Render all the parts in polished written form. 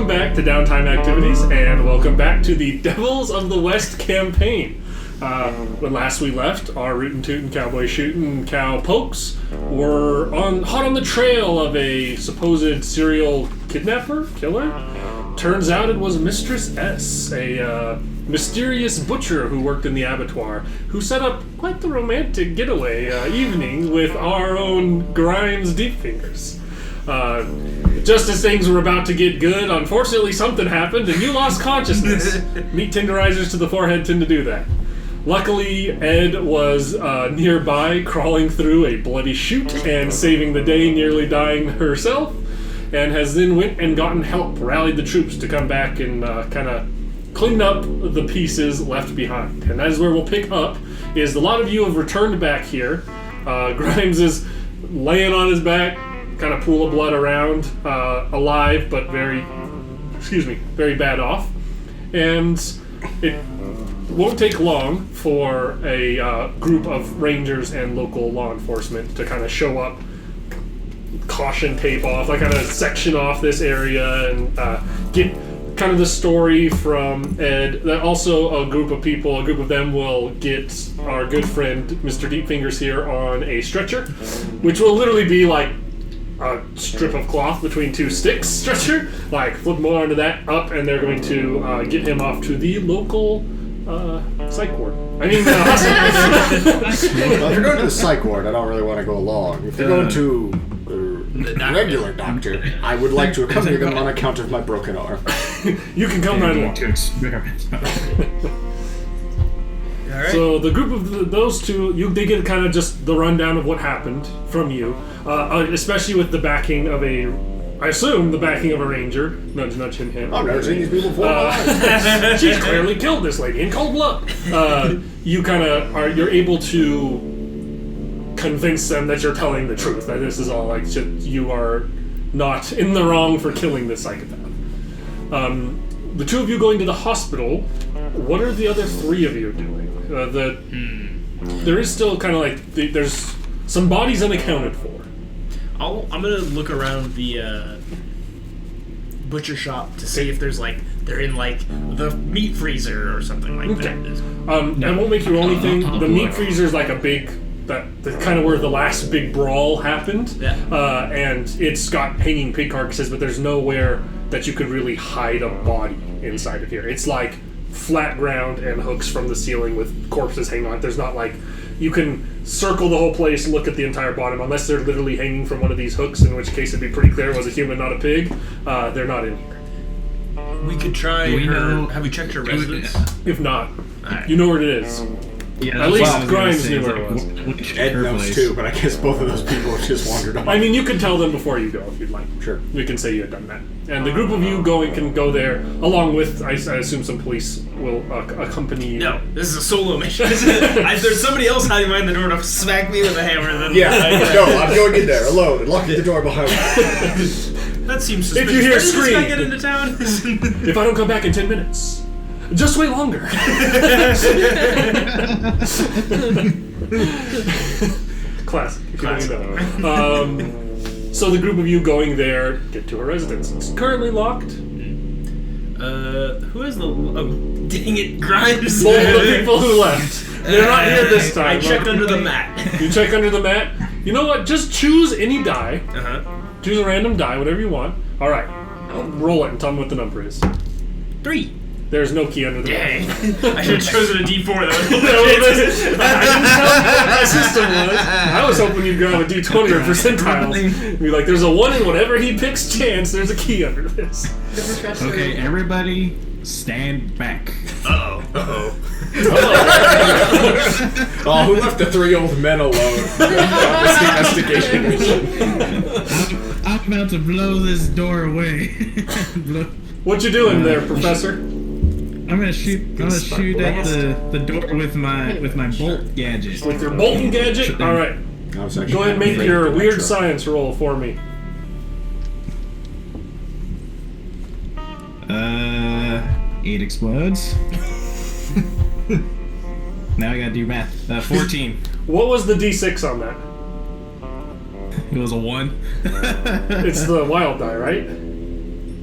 back to Downtime Activities, and welcome back to the Devils of the West campaign. When last we left, our rootin' tootin' cowboy shootin' cow pokes were hot on the trail of a supposed serial killer. Turns out it was Mistress S, a mysterious butcher who worked in the abattoir, who set up quite the romantic getaway evening with our own Grimes Deepfingers. Just as things were about to get good, unfortunately something happened and you lost consciousness. Meat tenderizers to the forehead tend to do that. Luckily, Ed was nearby, crawling through a bloody chute and saving the day, nearly dying herself, and has then went and gotten help, rallied the troops to come back and kind of clean up the pieces left behind. And that is where we'll pick up, is a lot of you have returned back here. Grimes is laying on his back, kind of pool of blood around, alive, but very bad off. And it won't take long for a group of rangers and local law enforcement to kind of show up, caution tape off, like kind of section off this area and get kind of the story from Ed. Also, a group of them will get our good friend Mr. Deepfingers here on a stretcher, which will literally be like a strip of cloth between two sticks stretcher, like flip him onto that up, and they're going to get him off to the local psych ward. Hospital. Well, if you're going to the psych ward, I don't really want to go along. If you're going to a regular doctor, I would like to accompany them on account of my broken arm. You can come right along. Right. So the group of those two, they get kind of just the rundown of what happened from you, especially with the backing of a ranger. Nudge, nudge, hint, hint. I've never seen these people before. She's clearly killed this lady in cold blood. You kind of you're able to convince them that you're telling the truth, that this is all like you are not in the wrong for killing this psychopath. The two of you going to the hospital. What are the other three of you doing? There is still kind of like there's some bodies unaccounted for. I'm gonna look around the butcher shop to see if there's they're in the meat freezer or something like that. I won't make you roll anything. The meat freezer is like a big that's kind of where the last big brawl happened. Yeah. And it's got hanging pig carcasses, but there's nowhere that you could really hide a body inside of here. It's like flat ground and hooks from the ceiling with corpses hanging on it. There's not you can circle the whole place, look at the entire bottom, unless they're literally hanging from one of these hooks, in which case it'd be pretty clear it was a human, not a pig. They're not in here. We could try have we checked her residence? If not, you know where it is. Yeah, at least Grimes knew where it was. Ed knows too, but I guess both of those people have just wandered off. You can tell them before you go if you'd like. Sure. We can say you had done that. And the group of you can go there, along with, I assume some police will accompany you. No, this is a solo mission. If there's somebody else hiding behind the door to smack me with a hammer, then... I'm going in there alone and locking the door behind me. That seems suspicious. If you hear a scream... scream... get into town? If I don't come back in 10 minutes... Just wait longer. Classic. So the group of you going there get to her residence. It's currently locked. Who is the... dang it, Grimes. Both the people who left. They're not here this time. I checked under the mat. You check under the mat? You know what? Just choose any die. Choose a random die, whatever you want. Alright. Roll it and tell me what the number is. 3. There's no key under the Dang. I should have chosen a D4 though. I didn't tell you what my system was. I was hoping you'd grab a D20 or percentiles. Be like, there's a 1 in whatever he picks chance, there's a key under this. Okay, everybody stand back. Uh-oh. Oh, who left the 3 old men alone? This investigation mission. I'm about to blow this door away. What you doing there, Professor? I'm gonna shoot at the door with my bolt gadget. With your bolting gadget? Alright. Go ahead and make your weird science roll for me. 8 explodes. Now I gotta do math. 14. What was the D6 on that? It was a 1. It's the wild die, right?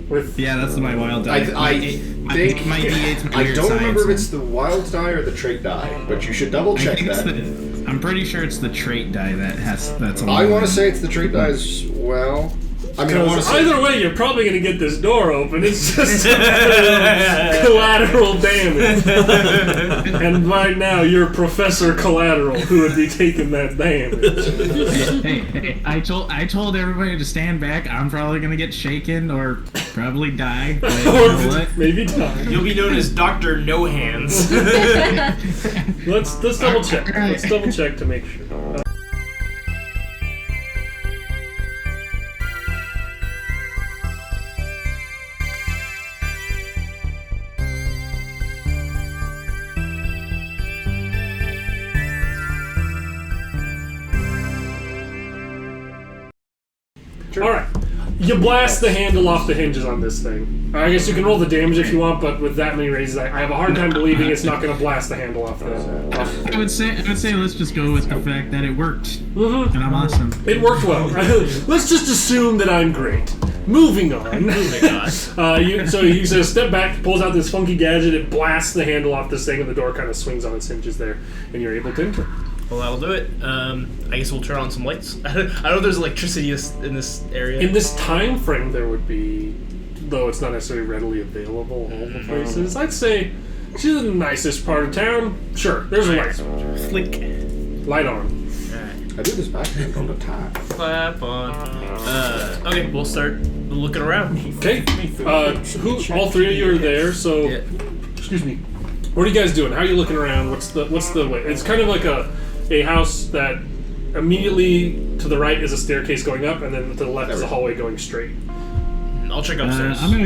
With Yeah, that's my wild die. I think my D8's my I weird don't remember if science it's the wild die or the trait die, but you should double one. I check think it's that. I'm pretty sure it's the trait die that's I want to say it's the trait die as well. I mean, I want to say either way, you're probably gonna get this door open. It's just collateral damage. And right now, you're Professor Collateral, who would be taking that damage. hey, I told everybody to stand back. I'm probably gonna get shaken or probably die. But you Or know what? maybe die. You'll be known as Dr. No Hands. Let's double check. Let's double check to make sure. Alright. You blast the handle off the hinges on this thing. I guess you can roll the damage if you want, but with that many raises, I have a hard time believing it's not going to blast the handle off the I would say let's just go with the fact that it worked, and I'm awesome. It worked well. Let's just assume that I'm great. Moving on. So he says, step back, pulls out this funky gadget, it blasts the handle off this thing, and the door kind of swings on its hinges there, and you're able to enter. Well, that'll do it. I guess we'll turn on some lights. I don't know if there's electricity in this area. In this time frame, there would be, though it's not necessarily readily available all the places. I'd say she's in the nicest part of town. Sure, there's a light. Flick. Light on. Alright. I do this backhand all the time. Clap on. Okay, we'll start looking around. Okay. All three of you are there, so Yeah. excuse me. What are you guys doing? How are you looking around? What's the way? It's kind of like a house that immediately to the right is a staircase going up, and then to the left is a hallway going straight. I'll check upstairs. I'm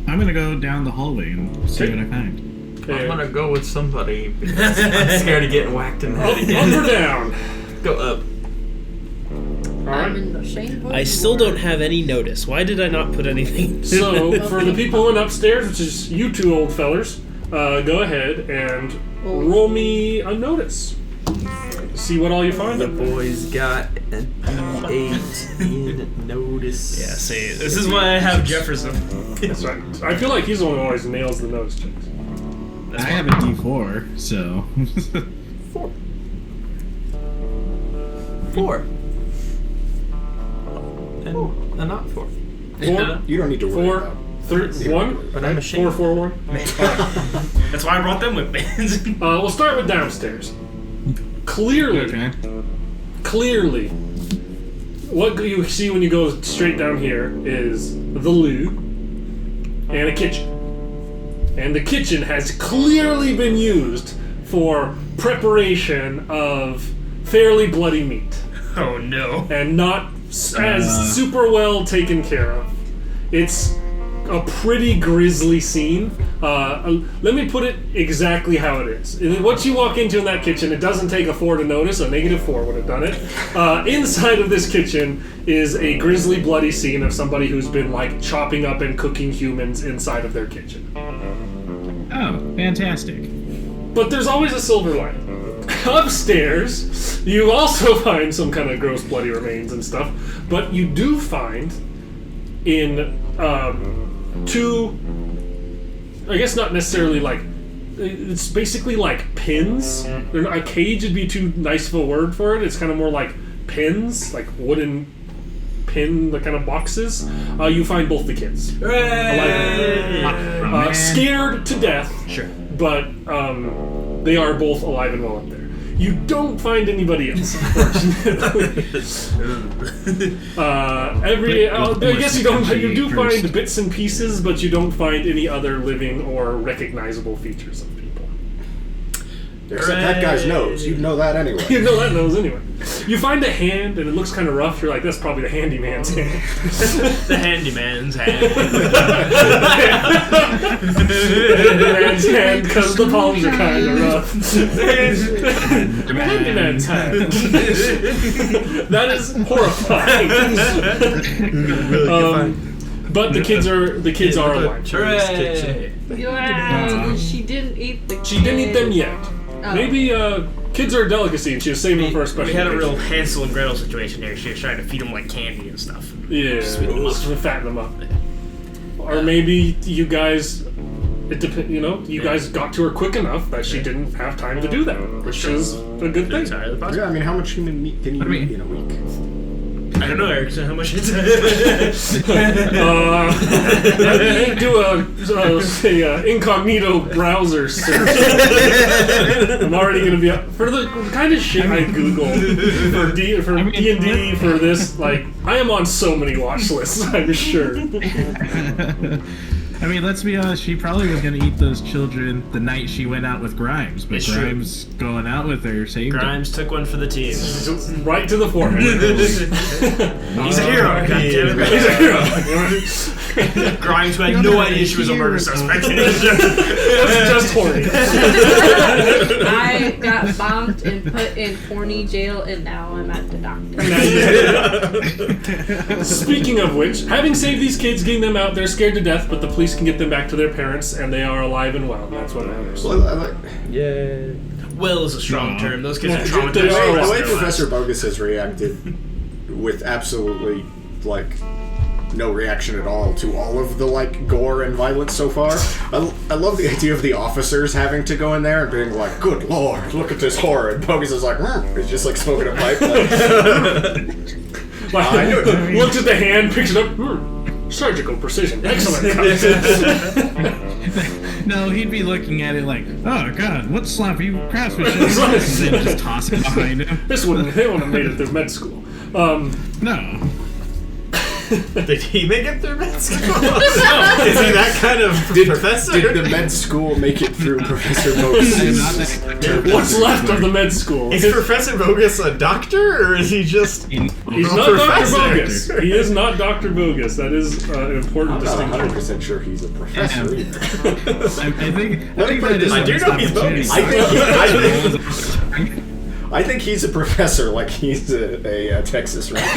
gonna go down the hallway and see what I find. Okay. I'm gonna go with somebody because I'm scared of getting whacked in the head again. Up or down? Go up. All I'm right. in the same boat. I still don't have any notice. Why did I not put anything? So for the people who went upstairs, which is you two old fellers, go ahead and roll me a notice. See what all you find. The up there. boys got a D8 in notice. Yeah, see, this is why I have Jefferson. That's right. I feel like he's the one who always nails the notice checks. I have a D4, so 4. And not 4. 4, You don't need to worry 4, about 3, 1. But I'm ashamed. 4, 4, 1. That's why I brought them with me. We'll start with downstairs. Clearly, okay. what you see when you go straight down here is the loo and a kitchen. And the kitchen has clearly been used for preparation of fairly bloody meat. Oh no. And not as super well taken care of. It's a pretty grisly scene. Let me put it exactly how it is. Once you walk into that kitchen, it doesn't take a 4 to notice. A -4 would have done it. Inside of this kitchen is a grisly, bloody scene of somebody who's been chopping up and cooking humans inside of their kitchen. Oh, fantastic. But there's always a silver lining. Upstairs, you also find some kind of gross, bloody remains and stuff. But you do find in two, I guess not necessarily it's basically like pins. A cage would be too nice of a word for it. It's kind of more like pins, like wooden pin, the kind of boxes. You find both the kids. Alive, scared to death. Sure. But they are both alive and well up there. You don't find anybody else, unfortunately. I guess you do find bits and pieces, but you don't find any other living or recognizable features of people. Except that guy's nose. You'd know that anyway. You know that nose anyway. You find a hand, and it looks kind of rough. You're like, that's probably the handyman's hand. The handyman's hand. Handyman's hand, because the palms are kind of rough. The handyman's hand. That is horrifying. But the kids are alive. Hooray! Wow, she didn't eat the kids. She didn't eat them yet. Oh. Maybe kids are a delicacy, and she was saving them for a special We had a occasion. real Hansel and Gretel situation here. She was trying to feed them like candy and stuff. Yeah, just to fatten them up. or maybe you guys. It depends. You guys got to her quick enough that she didn't have time to do that, which is a good thing. Entirely possible. Yeah, I mean, how much human meat can you eat in a week? I don't know, Eric. So how much is it? Let me do a incognito browser search. I'm already gonna be up for the kind of shit I Google for D&D for this. Like, I am on so many watch lists. I'm sure. I mean, let's be honest, she probably was going to eat those children the night she went out with Grimes, but It's true. Grimes going out with her saved her. Grimes took one for the team. Right to the forehead. He's a hero. Goddammit. He's a hero. Grimes who had no idea she was a murder suspect. Just horny. I got bombed and put in horny jail, and now I'm at the doctor. Speaking of which, having saved these kids, getting them out, they're scared to death, but the police can get them back to their parents, and they are alive and well. That's what matters. Yeah. Well is a strong term. Those kids are They traumatized. are The way alive. Professor Bogus has reacted with absolutely, no reaction at all to all of the, gore and violence so far. I love the idea of the officers having to go in there and being like, good lord, look at this horror. And Bogus is like, he's just, smoking a pipe. Looked at the hand, picked it up. Surgical precision. Excellent. No, he'd be looking at it like, oh god, what sloppy craftsmanship is this? And then just toss it behind him. They wouldn't have made it through med school. No. Did he make it through med school? Is he that kind of professor? Did the med school make it through Professor Bogus? What's left of the med school? Is Professor Bogus a doctor, or is he just... He's a not Dr. professor? Bogus. He is not Dr. Bogus. That is an important I'm not distinction. 100% sure he's a professor either. I think put it this that is way. I do know he's bogus. I think he's a professor, like he's a Texas Ranger.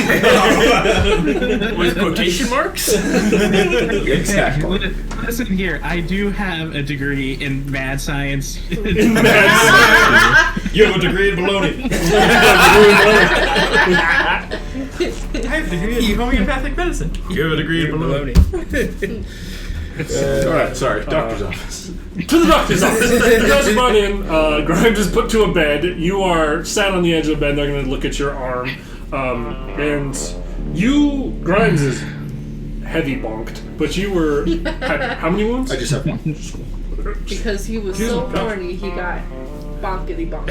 With quotation marks? Exactly. Listen here, I do have a degree in mad science. In med You have a degree in baloney. I have a degree in homeopathic medicine. You have a degree in baloney. Alright, sorry. Doctor's office. To the doctor's office. You guys are brought in. Grimes is put to a bed. You are sat on the edge of the bed. They're going to look at your arm. And Grimes is heavy bonked. But you had how many wounds? I just have one. Because he was so horny, he got bonkety bonk.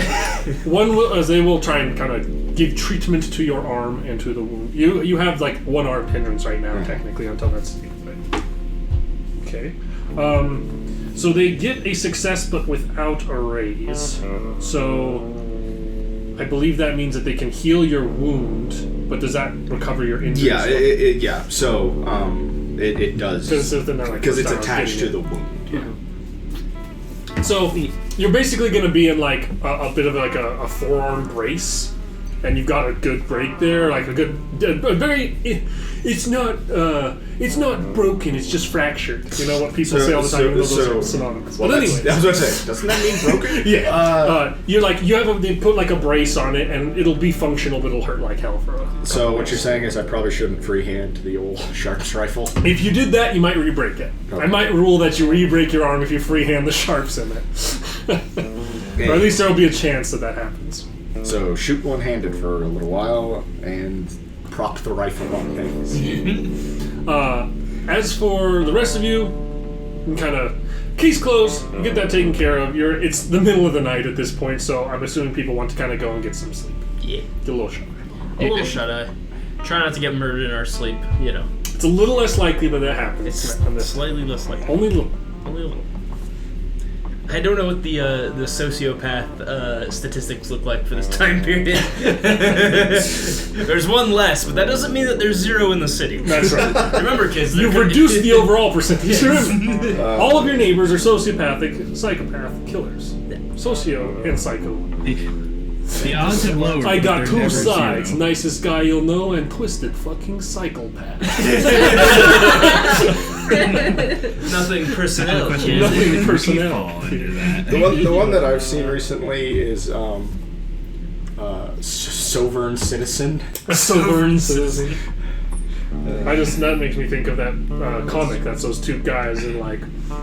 As they will try and kind of give treatment to your arm and to the wound. You have one arm hindrance right now, technically, until that's okay. So they get a success, but without a raise. So I believe that means that they can heal your wound, but does that recover your injury? Yeah, yeah. So it does because it's attached to the wound. Yeah. So you're basically going to be in a bit of a forearm brace, and you've got a good break there, a very. It's not broken. It's just fractured. You know what people say all the time. Those are synonymous. Well, but anyway, I was going to say, doesn't that mean broken? Yeah. They put a brace on it, and it'll be functional, but it'll hurt like hell for a couple So what days. you're saying is I probably shouldn't freehand the old sharp's rifle. If you did that, you might re-break it. Okay. I might rule that you re-break your arm if you freehand the sharps in it. Or at least there will be a chance that happens. So shoot one-handed for a little while and prop the rifle on things. As for the rest of you, can kind of case closed. You get that taken care of. It's the middle of the night at this point, so I'm assuming people want to kind of go and get some sleep. Yeah. Get a little shut eye. A little shut-eye. Try not to get murdered in our sleep, It's a little less likely, but that happens. It's on this. slightly less likely. Only a little. Only a little. I don't know what the sociopath statistics look like for this time period. There's one less, but that doesn't mean that there's zero in the city. That's right. Remember, kids, You've reduced the overall percentage. All of your neighbors are sociopathic, psychopath, killers. Socio and psycho. The odds have lowered. I got but two they're never sides. zero. Nicest guy you'll know and twisted fucking psychopath. nothing personnel. Question Kid. is, Nothing who would personnel. fall under that? The one that I've seen recently is Sovereign Citizen. Sovereign citizen. That makes me think of that comic. That's those two guys and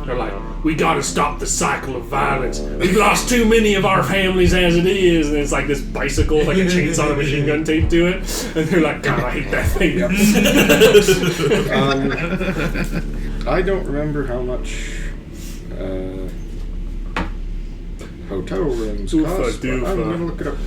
they're like, we gotta stop the cycle of violence. We've lost too many of our families as it is, and it's like this bicycle with like a chainsaw and machine gun taped to it, and they're like, God, I hate that thing. I don't remember how much hotel rooms cost, but I'm gonna look it up.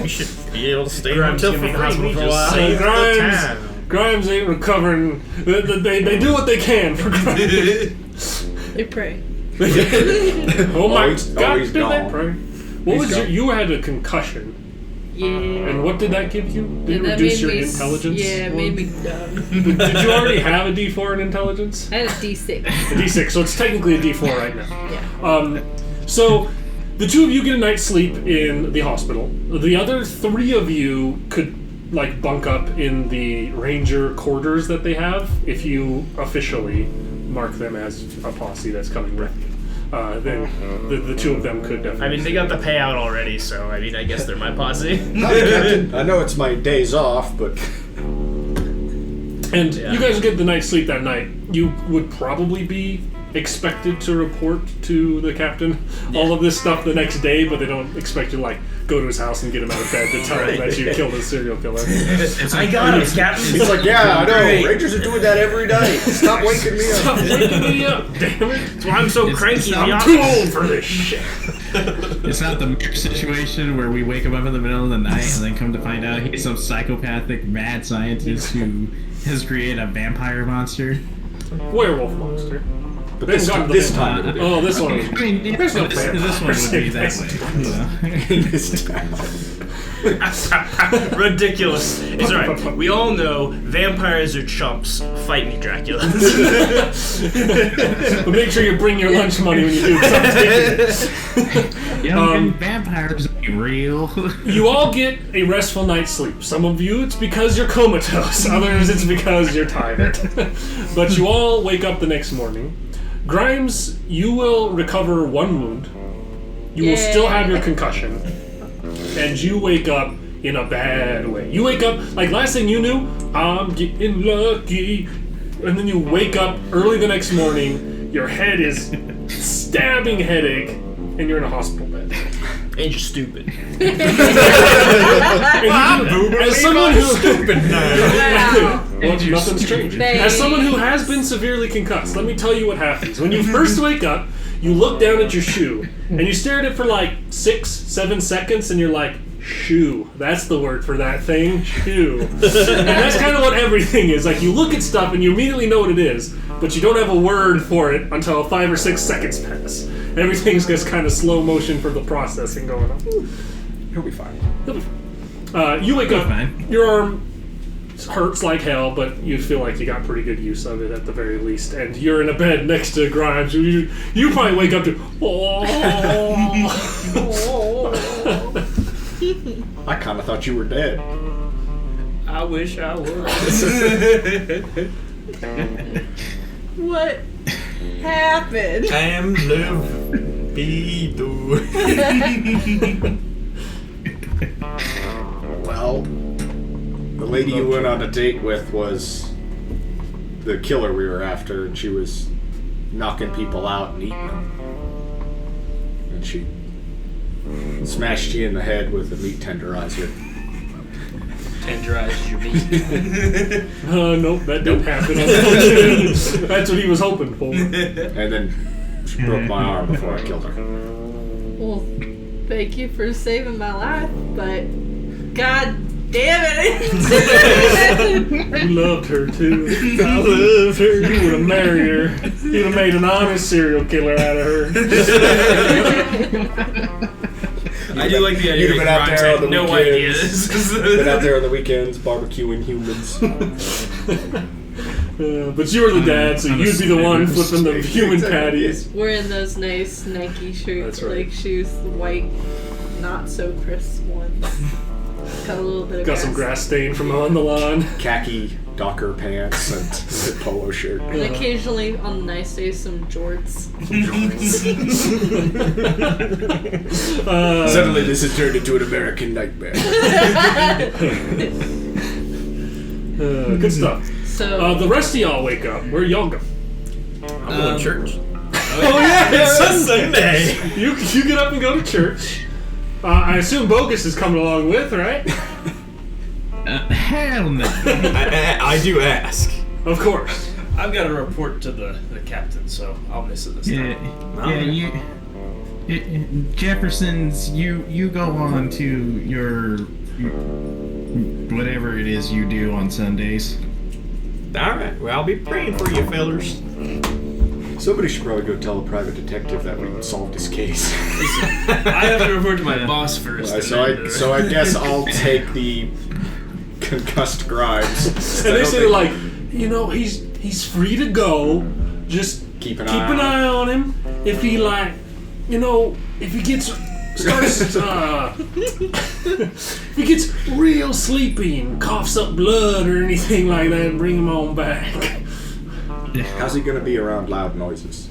We should be able to stay in a Grimes hotel gonna be in the for hospital free. for a while. Save the Grimes. town. Grimes ain't recovering. They do what they can for Grimes. They pray. Oh my he's God, gone. did they pray? What He's was gone. you had a concussion, Yeah. and what did that give you? Did it That reduce made your me intelligence? Yeah, it made me dumb. Did you already have a D4 in intelligence? I had a D6. A D6, so it's technically a D4 right now. Yeah. So the two of you get a night's sleep in the hospital. The other three of you could like bunk up in the ranger quarters that they have if you officially mark them as a posse that's coming with you. Then the two of them could definitely. I mean, they got the payout already, so I mean, I guess they're my posse. Hi, Captain. I know it's my days off, but And Yeah. you guys get the night's sleep that night. You would probably be expected to report to the captain all of this stuff the next day, but they don't expect you to like go to his house and get him out of bed to tell him that you killed a serial killer. I got him, Captain. he's like, yeah, I know. Great. Rangers are doing that every day. Stop waking me Stop up. waking me up, damn it! That's why I'm so cranky. I'm the too office. old for this shit. It's not the Merc situation where we wake him up in the middle of the night and then come to find out he's some psychopathic mad scientist who has created a vampire monster. Werewolf monster. But Then this got time, the this vampire. time, Oh, this one. I mean, yeah, There's no this one vampires would be in that this. way. You know? this time. Ridiculous. It's alright. We all know vampires are chumps. Fight me, Dracula. But make sure you bring your lunch money when you do something. You know, vampires be real. You all get a restful night's sleep. Some of you, it's because you're comatose. Others, it's because you're tired. But you all wake up the next morning. Grimes, you will recover one wound. You will still have your concussion. And you wake up in a bad way. You wake up, like last thing you knew, I'm getting lucky. And then you wake up early the next morning, your head is stabbing headache, and you're in a hospital bed. And you're stupid. As someone who Wow. well, nothing's changed. As someone who has been severely concussed, let me tell you what happens. When you first wake up, you look down at your shoe, and you stare at it for like 6-7 seconds, and you're like, shoe. That's the word for that thing, shoe. And that's kind of what everything is. Like, you look at stuff, and you immediately know what it is, but you don't have a word for it until 5 or 6 seconds pass. Everything's just kind of slow motion for the processing going on. He'll be fine. You wake up, fine. your arm hurts like hell, but you feel like you got pretty good use of it at the very least. And you're in a bed next to Grimes. You probably wake up to, oh. I kind of thought you were dead. I wish I was. What happened? I am love. Be do. Well, the lady you went on a date with was the killer we were after, and she was knocking people out and eating them. And she smashed you in the head with a meat tenderizer. Tenderized your meat. Nope, that didn't happen. That's what he was hoping for. And then she broke my arm before I killed her. Well, thank you for saving my life, but God damn it! You loved her too. I loved her. You would have married her. You'd have made an honest serial killer out of her. I do like the idea You'd have been that out Grimes there on had the no weekends. ideas. Been out there on the weekends barbecuing humans. But you were the dad, so I'm a you'd be the one sniper. flipping the human patties. Wearing those nice Nike shirts, That's right. like shoes, white, not so crisp ones. Got a little bit of Got some grass stain from on the lawn. Khaki Docker pants and a polo shirt. And occasionally, on nice days, some jorts. Suddenly this has turned into an American nightmare. Good stuff. So The rest of y'all wake up. Where y'all go? I'm going to church. Oh yeah, It's Sunday. You get up and go to church. I assume Bogus is coming along with, right? Hell no. I do ask. Of course. I've got to report to the captain, so I'll miss it this time. Jefferson's. You go on to your whatever it is you do on Sundays. Alright, well, I'll be praying for you, fellers. Somebody should probably go tell a private detective that we solved his case. I have to report to my boss first. So I guess I'll take the concussed Grimes. And they say like, he's free to go. Just Keep an eye on him. If he if he gets if he gets real sleepy and coughs up blood or anything like that, bring him on back. How's he gonna be around loud noises?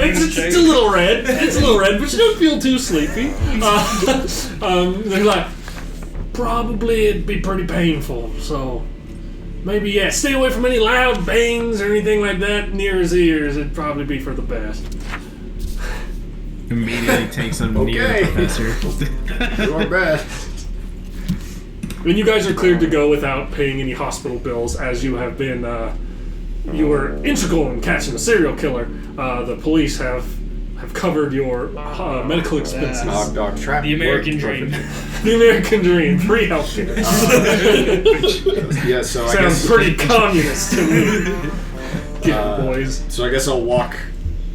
It's a little red. It's a little red, but you don't feel too sleepy. They're like, probably it'd be pretty painful. So maybe stay away from any loud bangs or anything like that near his ears. It'd probably be for the best. Immediately takes him near the professor. Do our best. And you guys are cleared to go without paying any hospital bills, as you have been. You were integral in catching a serial killer. The police have covered your medical expenses. Dog trap. The American dream. The American dream, free healthcare. Yeah, so I Sounds guess pretty communist to me. Get it, boys. So I guess I'll walk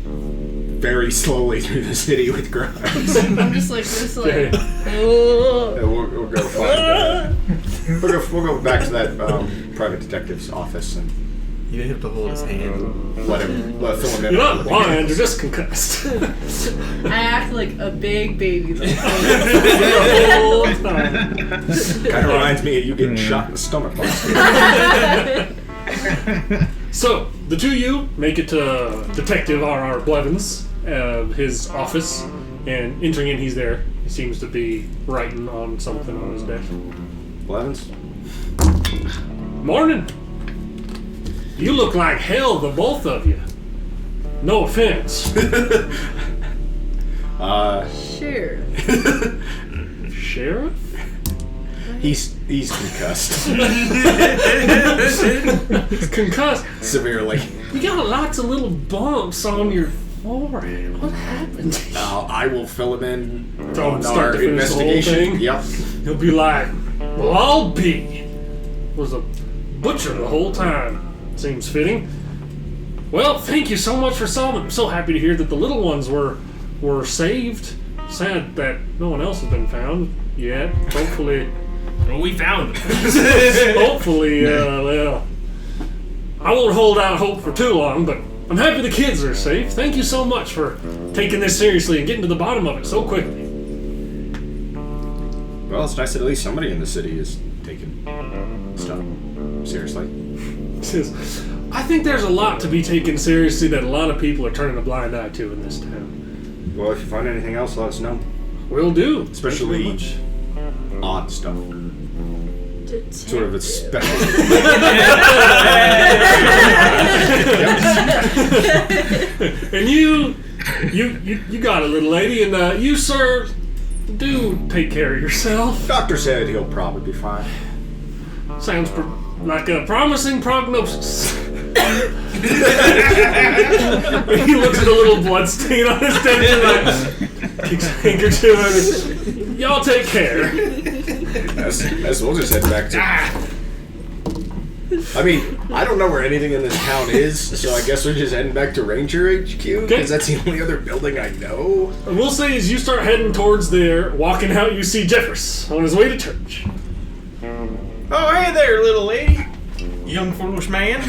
very slowly through the city with Grimes. I'm just like this, Okay. We'll go find. We'll go back to that private detective's office and You have to hold his hand. let fill him in. You're not blind, you're just concussed. I act like a big baby the whole time. Kind of reminds me of you getting shot in the stomach last year. So, the two of you make it to Detective R.R. Blevins, his office, and entering in, he's there. He seems to be writing on something on his desk. Blevins? Morning! You look like hell, the both of you. No offense. Sure. Sheriff? He's concussed. Concussed. Severely. You got lots of little bumps on your forehead. What happened? I will fill him in From on start our to finish the whole investigation. thing? Yep. He'll be like, well, I'll be. Was a butcher the whole time. Seems fitting. Well, thank you so much for solving. I'm so happy to hear that the little ones were saved. Sad that no one else has been found yet. Hopefully. Well, we found them. Hopefully, well, I won't hold out hope for too long, but I'm happy the kids are safe. Thank you so much for taking this seriously and getting to the bottom of it so quickly. Well, it's nice that at least somebody in the city is taking stuff seriously. I think there's a lot to be taken seriously that a lot of people are turning a blind eye to in this town. Well, if you find anything else, let us know. Will do. Especially Thank you odd stuff. Detective. Sort of a special. And you got it, little lady, and you, sir, do take care of yourself. Doctor said he'll probably be fine. Sounds like a promising prognosis. He looks at a little blood stain on his desk and like kicks a handkerchief at it. Y'all take care. As we'll just head back to. I mean, I don't know where anything in this town is, so I guess we're just heading back to Ranger HQ, because that's the only other building I know. And we'll say as you start heading towards there, walking out, you see Jeffers on his way to church. Oh, hey there, little lady. Young foolish man.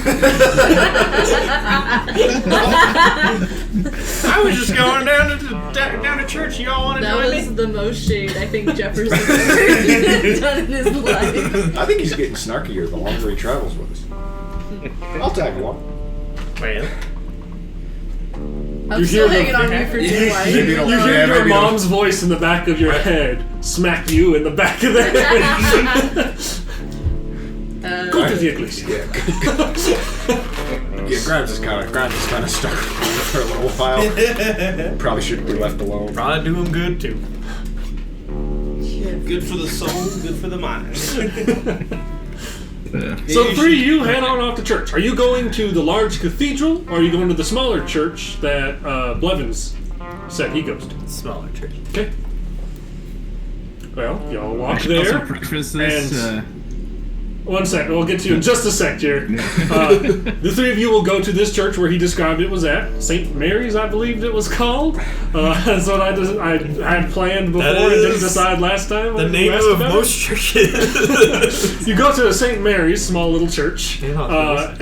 I was just going down to church. You all want to That join was me? the most shade I think Jefferson ever done in his life. I think he's getting snarkier the longer he travels with us. I'll tag along. Man. I'm You still hear hanging on you for dear life. Maybe don't- You Yeah, hear your maybe don't. mom's voice in the back of your head smack you in the back of the head. Go to the iglesia. Yeah, Grimes is kind of stuck for a little while. Probably shouldn't be left alone. Probably do him good too. Good for the soul, good for the mind. So the three of you head on off to church. Are you going to the large cathedral, or are you going to the smaller church that Blevins said he goes to? Smaller church. Okay. Well, y'all I walk should also there. preface this. and- One sec. We'll get to you in just a sec, Jared. The three of you will go to this church where he described it was at. St. Mary's, I believed it was called. That's what I had planned before and didn't is decide last time. The when name you asked of about most it. churches. You go to St. Mary's, small little church. Yeah,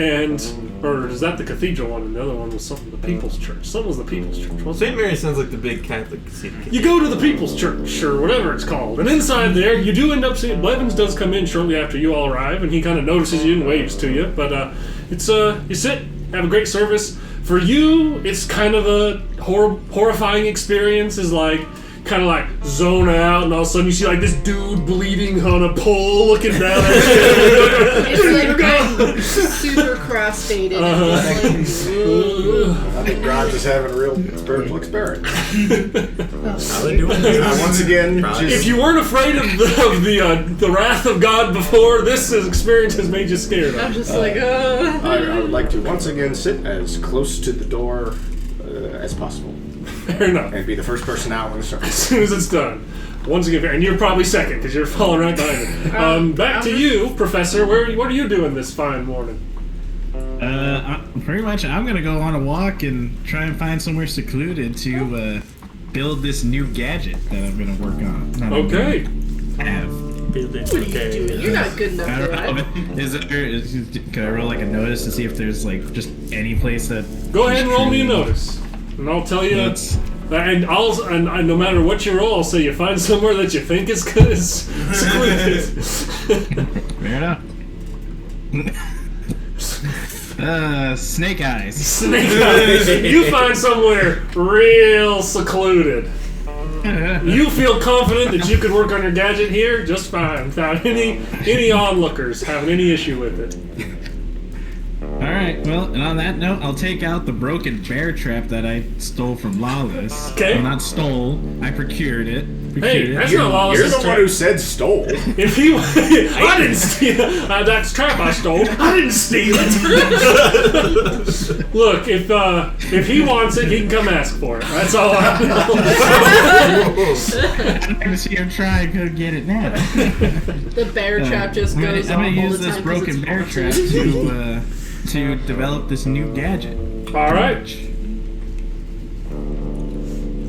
Or is that the cathedral one? And the other one was something, the People's Church. Something was the People's Church. Wasn't St. Mary sounds like the big Catholic city. You go to the People's Church, or whatever it's called, and inside there, you do end up seeing Blevins does come in shortly after you all arrive, and he kind of notices you and waves to you. But it's you sit, have a great service. For you, it's kind of a horrifying experience. Is like kind of like zone out, and all of a sudden you see like this dude bleeding on a pole, looking down at you. It's like I'm super cross-faded. I think Grimes is having a real spiritual experience. Once again, If you weren't afraid of the wrath of God before, this experience has made you scared. I'm just like, oh. I would like to once again sit as close to the door as possible Fair enough. and be the first person out when the As service. soon as it's done. Once again, and you're probably second because you're falling right behind me. Back to you, Professor. What are you doing this fine morning? Pretty much, I'm gonna go on a walk and try and find somewhere secluded to build this new gadget that I'm gonna work on. That I'm Okay. gonna have. Build it. What are you doing? You're not good enough I for don't that. know. Can I roll like a notice to see if there's like just any place that? Go ahead and roll me a notice, and I'll tell you. That's- And no matter what you roll, I'll say you find somewhere that you think is good is secluded. Fair enough. Snake eyes. Snake eyes. You find somewhere real secluded. You feel confident that you could work on your gadget here just fine without any onlookers having any issue with it. Alright, well, and on that note, I'll take out the broken bear trap that I stole from Lawless. Okay. Well, not stole, I procured it. Hey, that's not Lawless. You're the one who said stole. If he, I didn't steal. That's trap I stole. I didn't steal it. Look, if he wants it, he can come ask for it. That's all I know. I'm gonna see him try and go get it now. The bear trap just I'm goes gonna off all use the this time 'cause broken it's bear trap haunted. to develop this new gadget. All right.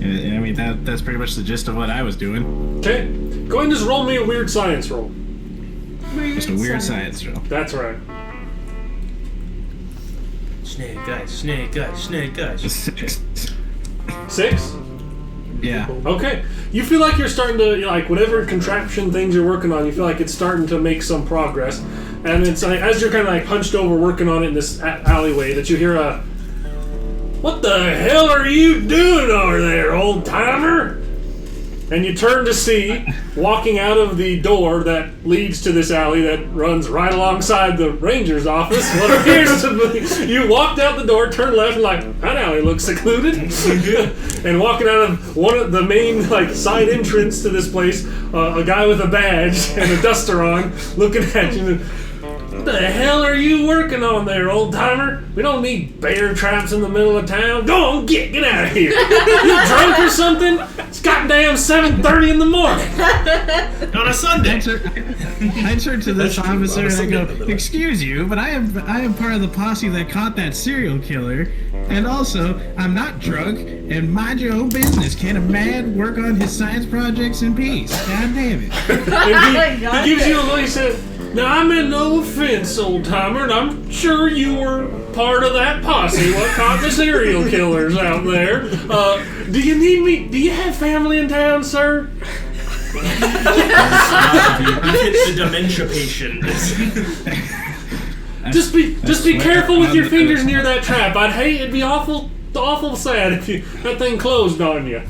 And, I mean, that's pretty much the gist of what I was doing. Okay. Go ahead and just roll me a weird science roll. Just a weird science drill. That's right. Snake eyes, snake eyes, snake eyes. 6. 6? Yeah. Okay. You feel like you're starting to, like, whatever contraption things you're working on, you feel like it's starting to make some progress. And it's like, as you're kind of like hunched over working on it in this alleyway, that you hear a, "What the hell are you doing over there, old timer?" And you turn to see, walking out of the door that leads to this alley that runs right alongside the ranger's office, what appears to be, you walked out the door, turned left, and like, that alley looks secluded. And walking out of one of the main like side entrance to this place, a guy with a badge and a duster on, looking at you. And, "What the hell are you working on there, old timer? We don't need bear traps in the middle of town. Go on, get out of here. You drunk or something? It's goddamn 7:30 in the morning." On a Sunday. I turn to this officer and I go, "Excuse you, but I am part of the posse that caught that serial killer. And also, I'm not drunk, and mind your own business. Can a man work on his science projects in peace? God damn it." And he gives you a look. He said, "Now, I meant no offense, old timer, and I'm sure you were part of that posse what caught the serial killers out there. Do you need me? Do you have family in town, sir?" The dementia patient. Just be careful with your fingers near that trap. I'd hate. It'd be awful It's awful sad if that thing closed on you.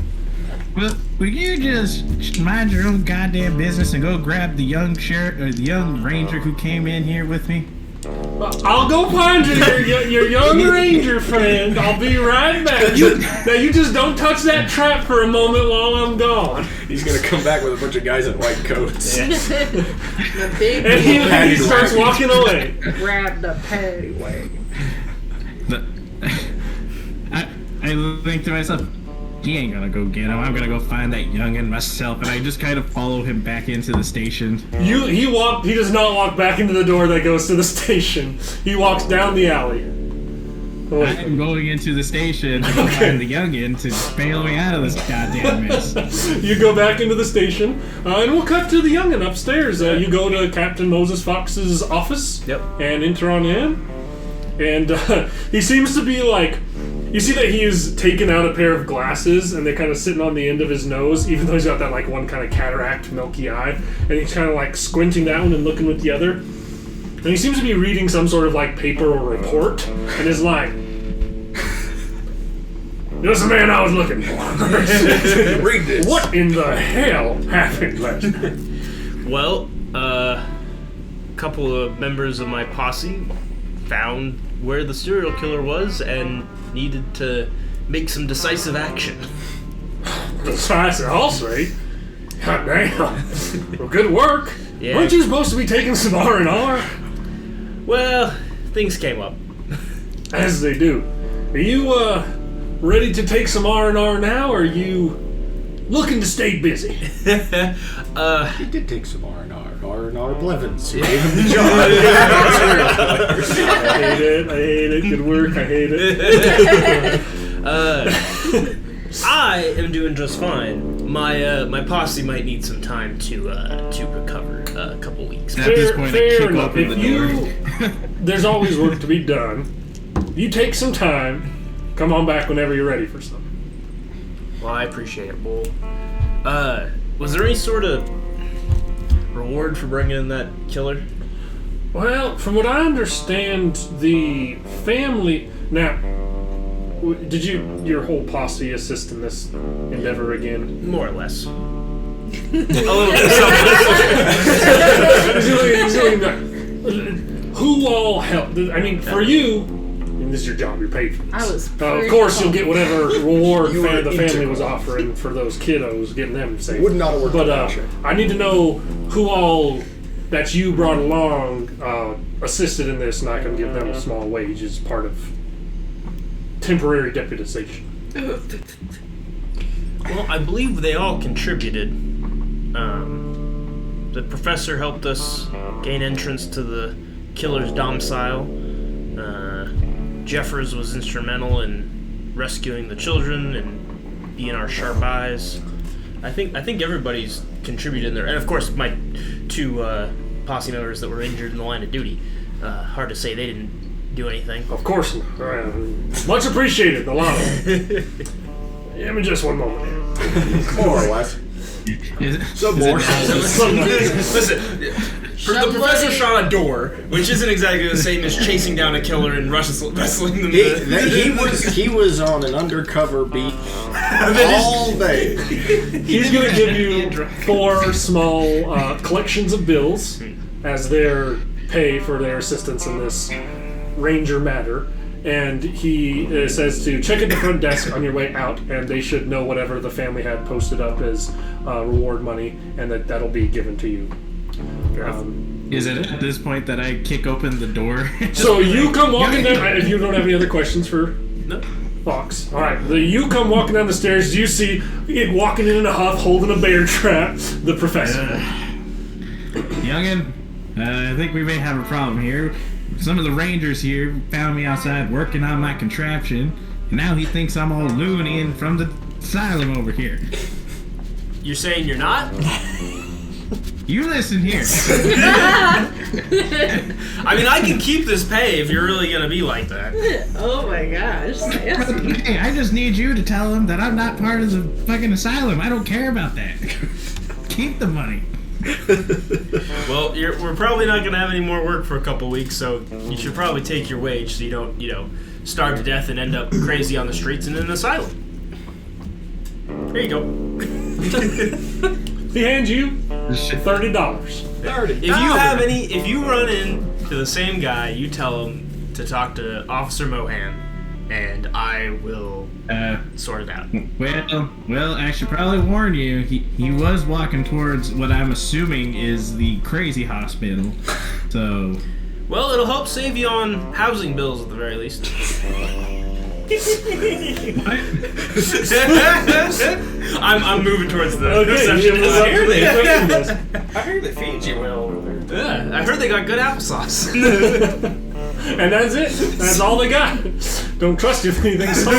Well, will you just mind your own goddamn business and go grab the young sheriff or the young ranger who came in here with me? I'll go find your young ranger friend. I'll be right back. Now you just don't touch that trap for a moment while I'm gone. He's gonna come back with a bunch of guys in white coats. The big And he starts walking away. grab the paddy wagon. I think to myself, he ain't gonna go get him. I'm gonna go find that youngin' myself, and I just kind of follow him back into the station. He does not walk back into the door that goes to the station. He walks down the alley. I'm going into the station to go find the youngin' to bail me out of this goddamn mess. You go back into the station, and we'll cut to the youngin' upstairs. You go to Captain Moses Fox's office. Yep. And enter on in. And he seems to be like... You see that he has taken out a pair of glasses, and they're kind of sitting on the end of his nose, even though he's got that like one kind of cataract milky eye, and he's kind of like squinting down and looking with the other. And he seems to be reading some sort of like paper or report, and is like, "You're the man I was looking for." Read this. What in the hell happened last night? Well, a couple of members of my posse found where the serial killer was and needed to make some decisive action. Decisive, I'll say. God damn. Well, good work. Yeah. Weren't you supposed to be taking some R&R? Well, things came up. As they do. Are you, ready to take some R&R now, or are you looking to stay busy? He did take some R&R Blevins. Who gave him the job. I hate it. Good work. I hate it. I am doing just fine. My posse might need some time to recover. A couple weeks. At this point, I kick enough. open the door. There's always work to be done. You take some time. Come on back whenever you're ready for something. Well, I appreciate it, Bull. Was there any sort of reward for bringing in that killer? Well, from what I understand, the family... Now, did your whole posse assist in this endeavor again? More or less. A little bit. Who all helped? I mean, for you, and this is your job, you're paid for this. I was of pretty course, you'll get whatever reward You were the family integral. was offering for those kiddos, getting them safe. Would not have worked But without you. I need to know who all that you brought along assisted in this, and I can give them a small wage as part of temporary deputization. Well, I believe they all contributed. The professor helped us gain entrance to the killer's domicile. Jeffers was instrumental in rescuing the children and being our sharp eyes. I think everybody's contributed in there, and of course my two posse members that were injured in the line of duty. Hard to say they didn't do anything. Of course, much appreciated, a lot of it. Give me just one moment. More or less. Some more. Listen, the professor shot a door, which isn't exactly the same as chasing down a killer and wrestling them. He was on an undercover beat all day. He's going to give you 4 small collections of bills as their pay for their assistance in this ranger matter. And he says to check at the front desk on your way out, and they should know whatever the family had posted up as reward money, and that'll be given to you. Is it at this point that I kick open the door? So you come walking down. If you don't have any other questions for No. Fox, all right. You come walking down the stairs. You see it walking in a huff, holding a bear trap. The professor. Youngin, I think we may have a problem here. Some of the rangers here found me outside working on my contraption, and now he thinks I'm all loony and from the asylum over here. You're saying you're not? You listen here. I mean, I can keep this pay if you're really gonna be like that. Oh my gosh. Sassy. Hey, I just need you to tell him that I'm not part of the fucking asylum. I don't care about that. Keep the money. Well, we're probably not going to have any more work for a couple weeks, so you should probably take your wage so you don't, starve to death and end up crazy on the streets in an asylum. There you go. He hands you $30. If you run into the same guy, you tell him to talk to Officer Mohan, and I will sort it out. Well, I should probably warn you. He was walking towards what I'm assuming is the crazy hospital. So. Well, it'll help save you on housing bills at the very least. I'm moving towards the reception. I hear they feed you well over there. Yeah, I heard they got good applesauce. And that's it. That's all they got. Don't trust you if anything's sold.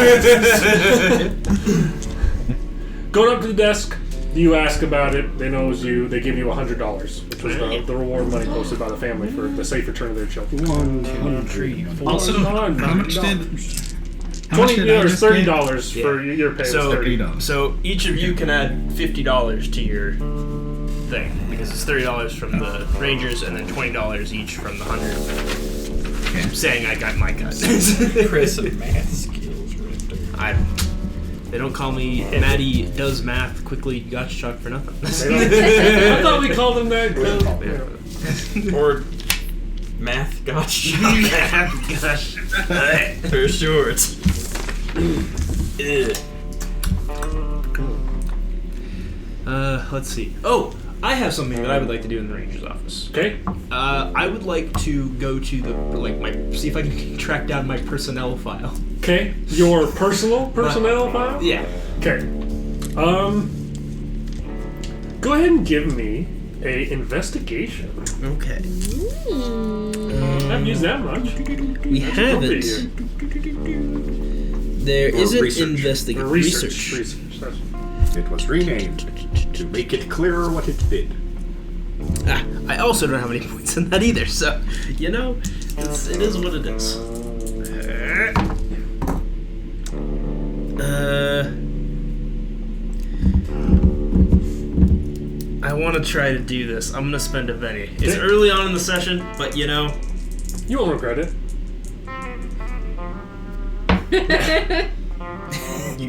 Going up to the desk, you ask about it. They know it was you. They give you $100, which was the reward money posted by the family for the safe return of their children. 1, 2, 3, 4. Also, how much did $20 $30 for your pay. So, $30. So each of you can add $50 to your thing because it's $30 from the Rangers and then $20 each from the 100. Saying I got my cut. Impressive math skills right there. They don't call me Maddie does math quickly gotcha chuck for nothing. I thought we called him that. Or math gotcha. Gosh. For sure. Let's see. Oh, I have something that I would like to do in the Ranger's office. Okay. I would like to go to the see if I can track down my personnel file. Okay. Your personnel file? Yeah. Okay. Go ahead and give me a investigation. Okay. I haven't used that much. We haven't. There isn't research. Research. It was renamed to make it clearer what it did. I also don't have any points in that either, so, it is what it is. I want to try to do this. I'm going to spend a penny. It's early on in the session, but You won't regret it.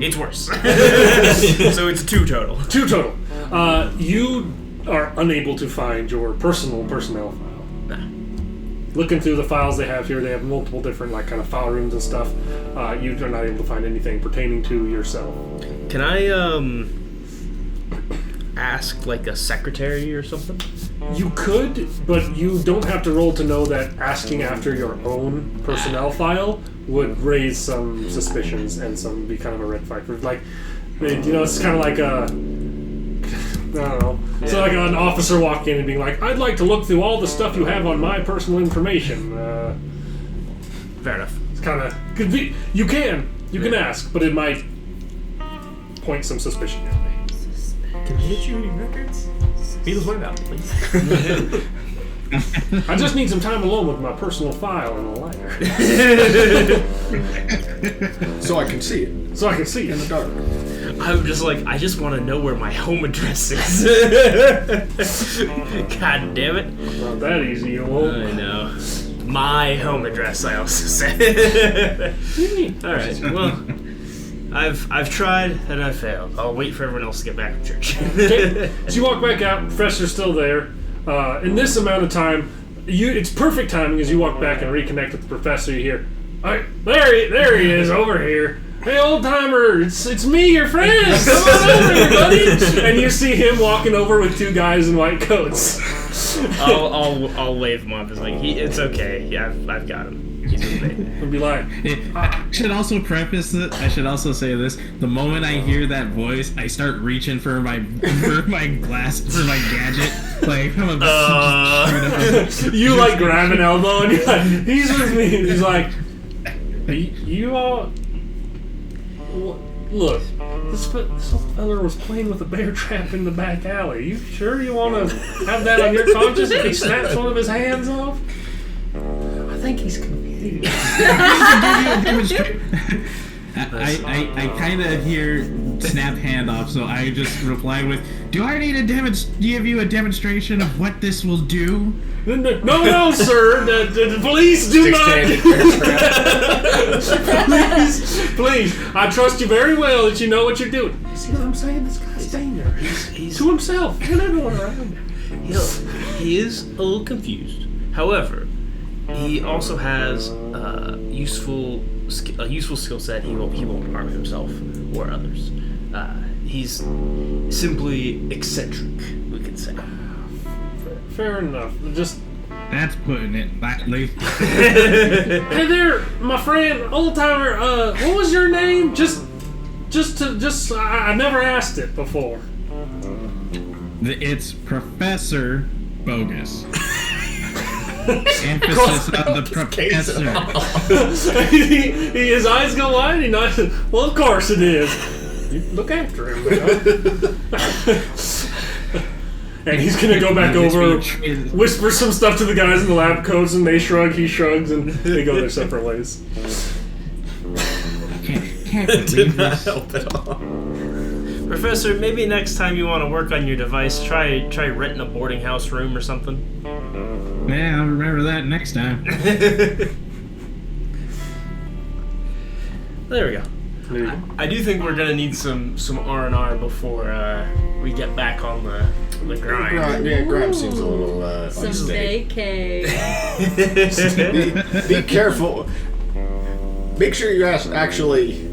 it's worse. So it's 2 total. 2 total. You are unable to find your personnel file. Nah. Looking through the files they have here, they have multiple different kind of file rooms and stuff. You are not able to find anything pertaining to yourself. Can I ask a secretary or something? You could, but you don't have to roll to know that asking after your own personnel file would raise some suspicions and be kind of a red flag. It's kind of like a, I don't know. Yeah. So like an officer walking in and being like, "I'd like to look through all the stuff you have on my personal information." Fair enough. It's kind of could be. You can ask, but it might point some suspicion your way. Can I get you any records? Beatles, what about, please? I just need some time alone with my personal file and a lighter. So I can see it. So I can see in the dark. I'm just I just want to know where my home address is. God damn it. Not that easy, you won't. I know. My home address, I also said. Alright, well, I've tried and I've failed. I'll wait for everyone else to get back from church. Okay. So you walk back out, professor's still there. In this amount of time, it's perfect timing as you walk back and reconnect with the professor. You hear, there he is over here. Hey, old timer, it's me, your friend. Come on over here, buddy. And you see him walking over with 2 guys in white coats. I'll wave him off. It's okay. Yeah, I've got him. He's with me. He'll be like, I should also preface it. I should also say this: the moment I hear that voice, I start reaching for my glass, for my gadget. I'm you grab an elbow and you're like, he's with me. And he's like, you all. Look, this fella was playing with a bear trap in the back alley. You sure you want to have that on your conscience if he snaps one of his hands off? I think he's confused. I kind of hear snap handoff, so I just reply with, "Do I need to give you a demonstration of what this will do?" No, sir. The police do not. Please. I trust you very well that you know what you're doing. You see what I'm saying? This guy's dangerous. He's To himself and everyone around him. He is a little confused. However, he also has a useful skill set. He won't harm himself or others. He's simply eccentric, we could say. Fair enough. That's putting it lightly. Hey there, my friend, old timer. What was your name? I never asked it before. It's Professor Bogus. Emphasis on the professor. His eyes go wide and he nods. Well, of course it is. You look after him, man. And he's gonna go back over, whisper some stuff to the guys in the lab coats, and they shrug, he shrugs, and they go their separate ways. Can't believe this. Help at all. Professor, maybe next time you want to work on your device, try renting a boarding house room or something. Yeah, I'll remember that next time. There we go. I do think we're gonna need some R&R before we get back on the grind. Grime seems a little Some unsteady. vacay. Be careful. Make sure you actually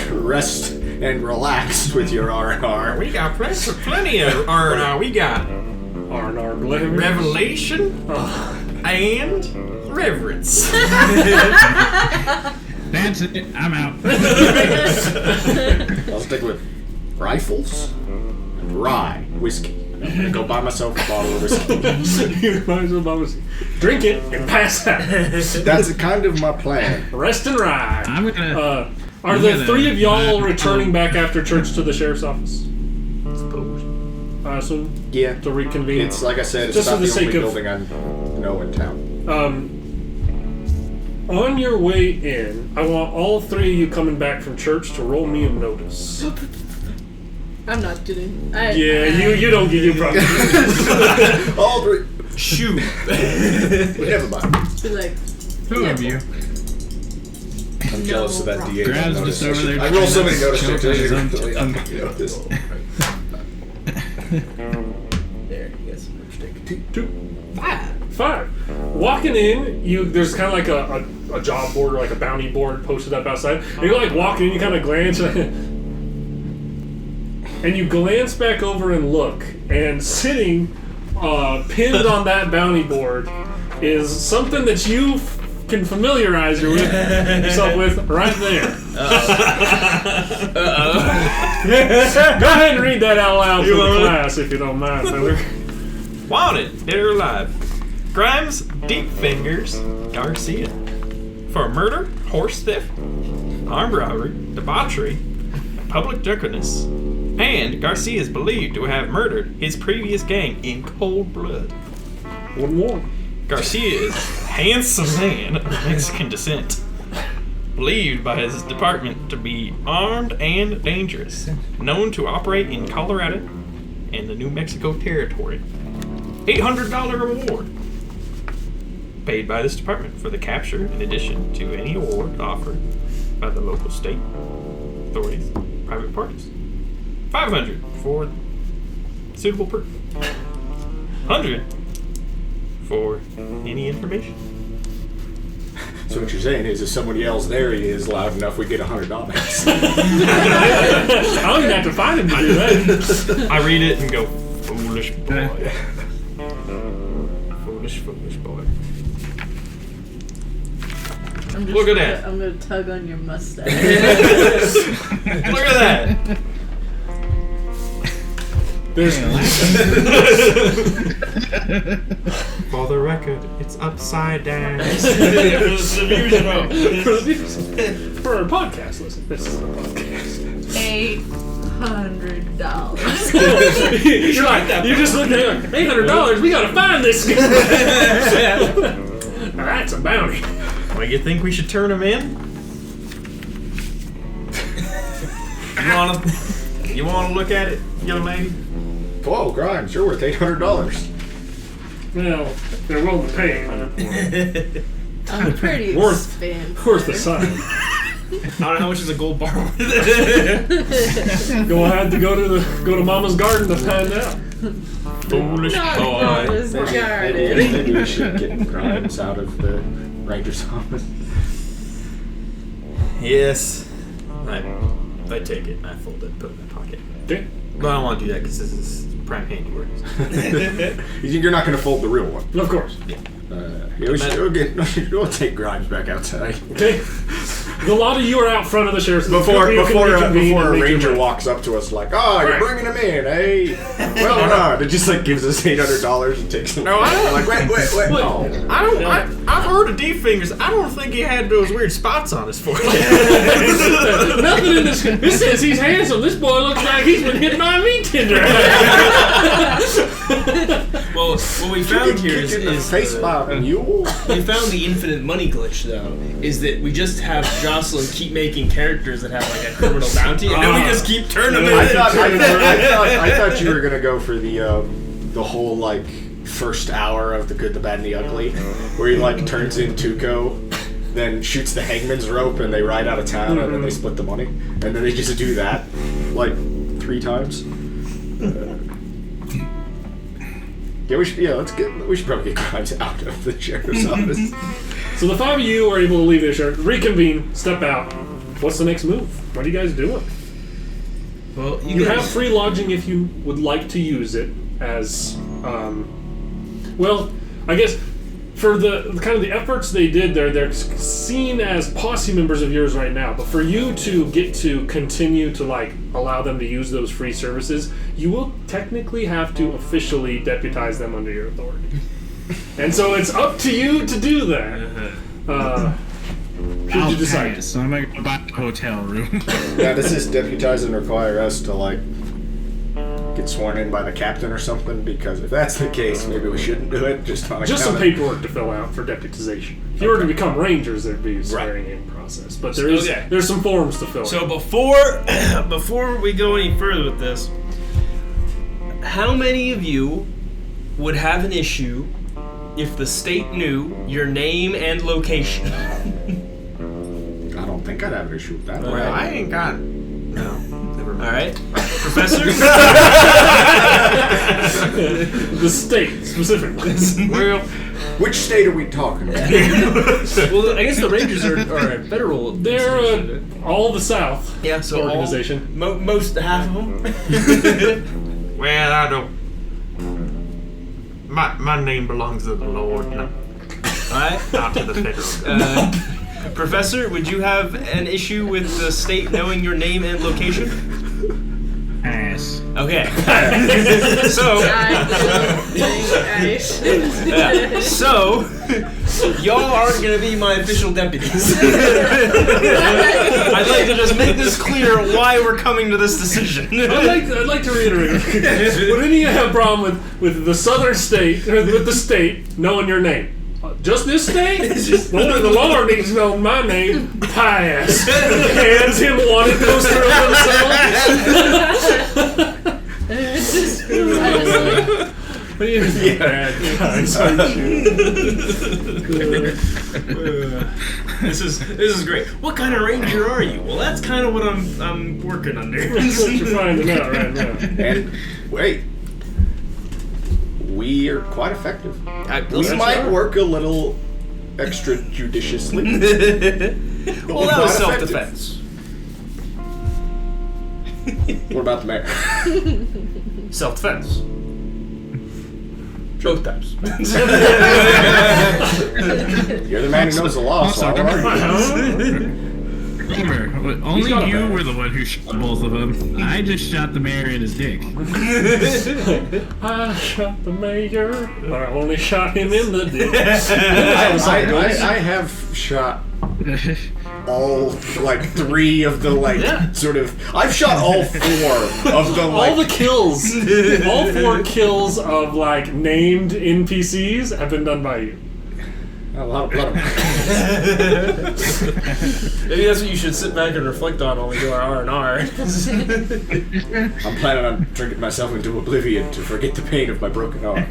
rest and relax with your R&R. We got plenty of R&R. We got R&R Blame. revelation and reverence. That's it. I'm out. I'll stick with rifles and rye whiskey. I'm gonna go buy myself a bottle of whiskey. You might as well buy whiskey. Drink it and pass out. That's kind of my plan. Rest and ride. I'm gonna. Are the three of y'all returning back after church to the sheriff's office? Suppose. I assume Yeah. to reconvene. It's like I said, it's Just not for the the only sake of- building I know in town. On your way in, I want all three of you coming back from church to roll me a notice. I'm not doing. You don't get your problem. All three. Shoot. Never mind. Be like, Who of you? I'm jealous of that No. DA. Grab's notice. just over there I roll so many trying notice to checks. choke on his own Notice. There, you got some lipstick. 2, 5. Walking in, there's kind of like a job board or like a bounty board posted up outside. And you're like walking in, you kind of glance, and you glance back over and look, and sitting pinned on that bounty board is something that you can familiarize yourself with right there. Go ahead and read that out loud for the class if you don't mind, Miller. Wanted, dead or alive. Grimes Deep Fingers Garcia. For murder, horse theft, armed robbery, debauchery, public drunkenness. And Garcia is believed to have murdered his previous gang in cold blood. One more. Garcia is a handsome man of Mexican descent, believed by his department to be armed and dangerous, known to operate in Colorado and the New Mexico territory. $800 reward paid by this department for the capture, in addition to any award offered by the local state authorities, private parties. $500 for suitable proof. $100 for any information. So what you're saying is, if someone yells "there he is" loud enough, we get $100. I don't even have to find him to do that. I read it and go, foolish boy. Foolish boy. I'm just Look at that. I'm gonna tug on your mustache. Look at that. There's For the record, it's upside down. for our podcast. Listen, this is a podcast. $800. You're like, you just looked at it like, $800. We gotta find this guy. Now that's a bounty. Well, you think we should turn him in? You wanna look at it, young lady? Whoa, Grimes, you're worth $800. Well, they're willing to pay $800 I'm pretty Worth- expensive. worth the sign. I don't know how much is a gold bar worth. Go ahead to go to Mama's garden to find out. Foolish Not boy. Mama's garden. Maybe we should get Grimes out of the ranger's office. Yes. I take it and I fold it and put it in my pocket. Okay. But I don't want to do that because this is prime handiwork. You're not going to fold the real one. Of course. We'll take Grimes back outside. Okay. A lot of you are out front of the sheriff's. Before You can reconvene a and make your ranger way. walks up to us like, "Oh, you're Right. bringing him in, eh? Well done." It just like gives us $800 and takes him. No, I don't- We're like, wait. No. I've heard of D-Fingers. I don't think he had those weird spots on his forehead. Nothing in this. This says he's handsome. This boy looks like he's been hit by a meat tender. Well, what we found here is face by a mule. we found the infinite money glitch, though, is that we just have Jocelyn keep making characters that have like a criminal bounty, and then we just keep turning them I into thought you were gonna go for the whole like first hour of the good, the bad, and the ugly, where he like turns in Tuco, then shoots the hangman's rope, and they ride out of town, and then they split the money, and then they just do that like 3 times. Yeah, we should probably get Grimes out of the sheriff's office. So the 5 of you are able to leave the sheriff, reconvene, step out. What's the next move? What are you guys doing? Well, You have free lodging if you would like to use it as, well, I guess for the kind of the efforts they did there, they're seen as posse members of yours right now. But for you to get to continue to like allow them to use those free services, you will technically have to officially deputize them under your authority. And so it's up to you to do that. Should I'll you decide? pass, so I'm gonna go buy a hotel room. Yeah, does this deputize and require us to like get sworn in by the captain or something? Because if that's the case, maybe we shouldn't do it. Just on Just some account of- paperwork to fill out for deputization. If you were to become rangers, there'd be a swearing in process. But there's some forms to fill out. So before we go any further with this, how many of you would have an issue if the state knew your name and location? I don't think I'd have an issue with that. Well, I ain't got. No, never mind. All right, Professor. The state, specifically. Well, Which state are we talking about? Well, I guess the Rangers are a federal. They're all the South Yeah, so organization. Most half of them. well, I don't. My name belongs to the Lord, All right. not to the federal government. Professor, would you have an issue with the state knowing your name and location? Pass. Okay. So, yeah. So, y'all aren't going to be my official deputies. I'd like to just make this clear why we're coming to this decision. I'd like to reiterate. Would any of you have a problem with the southern state, or with the state knowing your name? Just this state? Only the Lord needs to know my name. Pass. Hands him one and goes through This is great. What kind of ranger are you? Well, that's kind of what I'm working under. That's what you're finding out right now. And wait, we are quite effective. We Well, might work a little extrajudiciously. that was self-defense. What about the mayor? Self-defense. Both times. You're the man who knows the law, so Also, I'll argue. Remember, only got a you bag. were the one who shot both of them. I just shot the mayor in his dick. I shot the mayor, but I only shot him in the dick. I have shot all like 3 of the sort of. I've shot all 4 of the All the kills, all 4 kills of like named NPCs have been done by you. A lot of blood. Maybe that's what you should sit back and reflect on while we do our R&R. I'm planning on drinking myself into oblivion to forget the pain of my broken arm.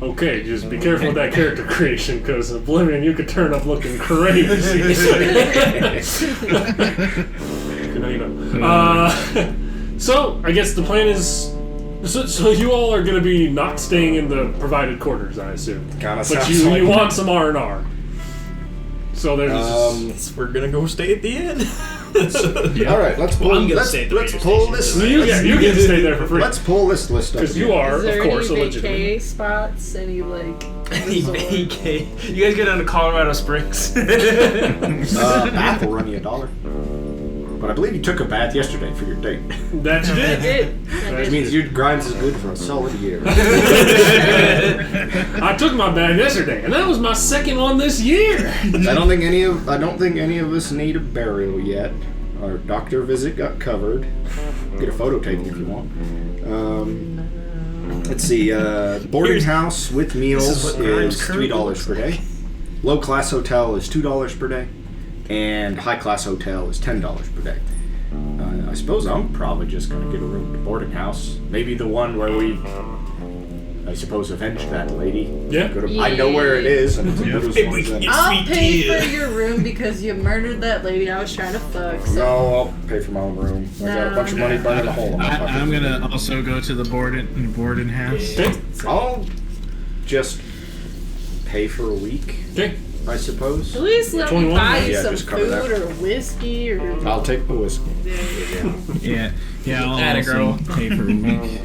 Okay, just be careful with that character creation, because Oblivion, you could turn up looking crazy. So, I guess the plan is... So you all are going to be not staying in the provided quarters, I assume. Kinda But sounds you like want some R&R. So there's... We're gonna go stay at the inn. All right, let's pull. I'm gonna let's stay at the let's radio pull station, this. you get to stay there for free. Let's pull this list up. Because you are, Is there of course, a any legitimate. vacay spots? Any like resort? Okay. You guys go down to Colorado Springs? Bath will run you $1. But I believe you took a bath yesterday for your date. That you I did. did. Which means your Grimes is good for a solid year. I took my bath yesterday, and that was my second one this year. I don't think any of us need a burial yet. Our doctor visit got covered. Get a photo taken if you want. Let's see. Boarding house with meals This is what Grimes is currently $3 looks per day. Low class hotel is $2 per day, and high class hotel is $10 per day. I suppose I'm probably just gonna get a room at the boarding house. Maybe the one where we, I suppose, avenged that lady. Yeah. I know where it is, and it's a good Maybe we can one. get I'll sweet pay tea. for your room because you murdered that lady I was trying to fuck. So. No, I'll pay for my own room. I got a bunch of money burning a hole in my pocket. I'm gonna also go to the boarding house. Okay. I'll just pay for a week, Okay. I suppose. At least let me 21? buy you Yeah, some just cover food that. or whiskey or. I'll take the whiskey. Yeah, I'll Atta also girl. pay for a week. I'm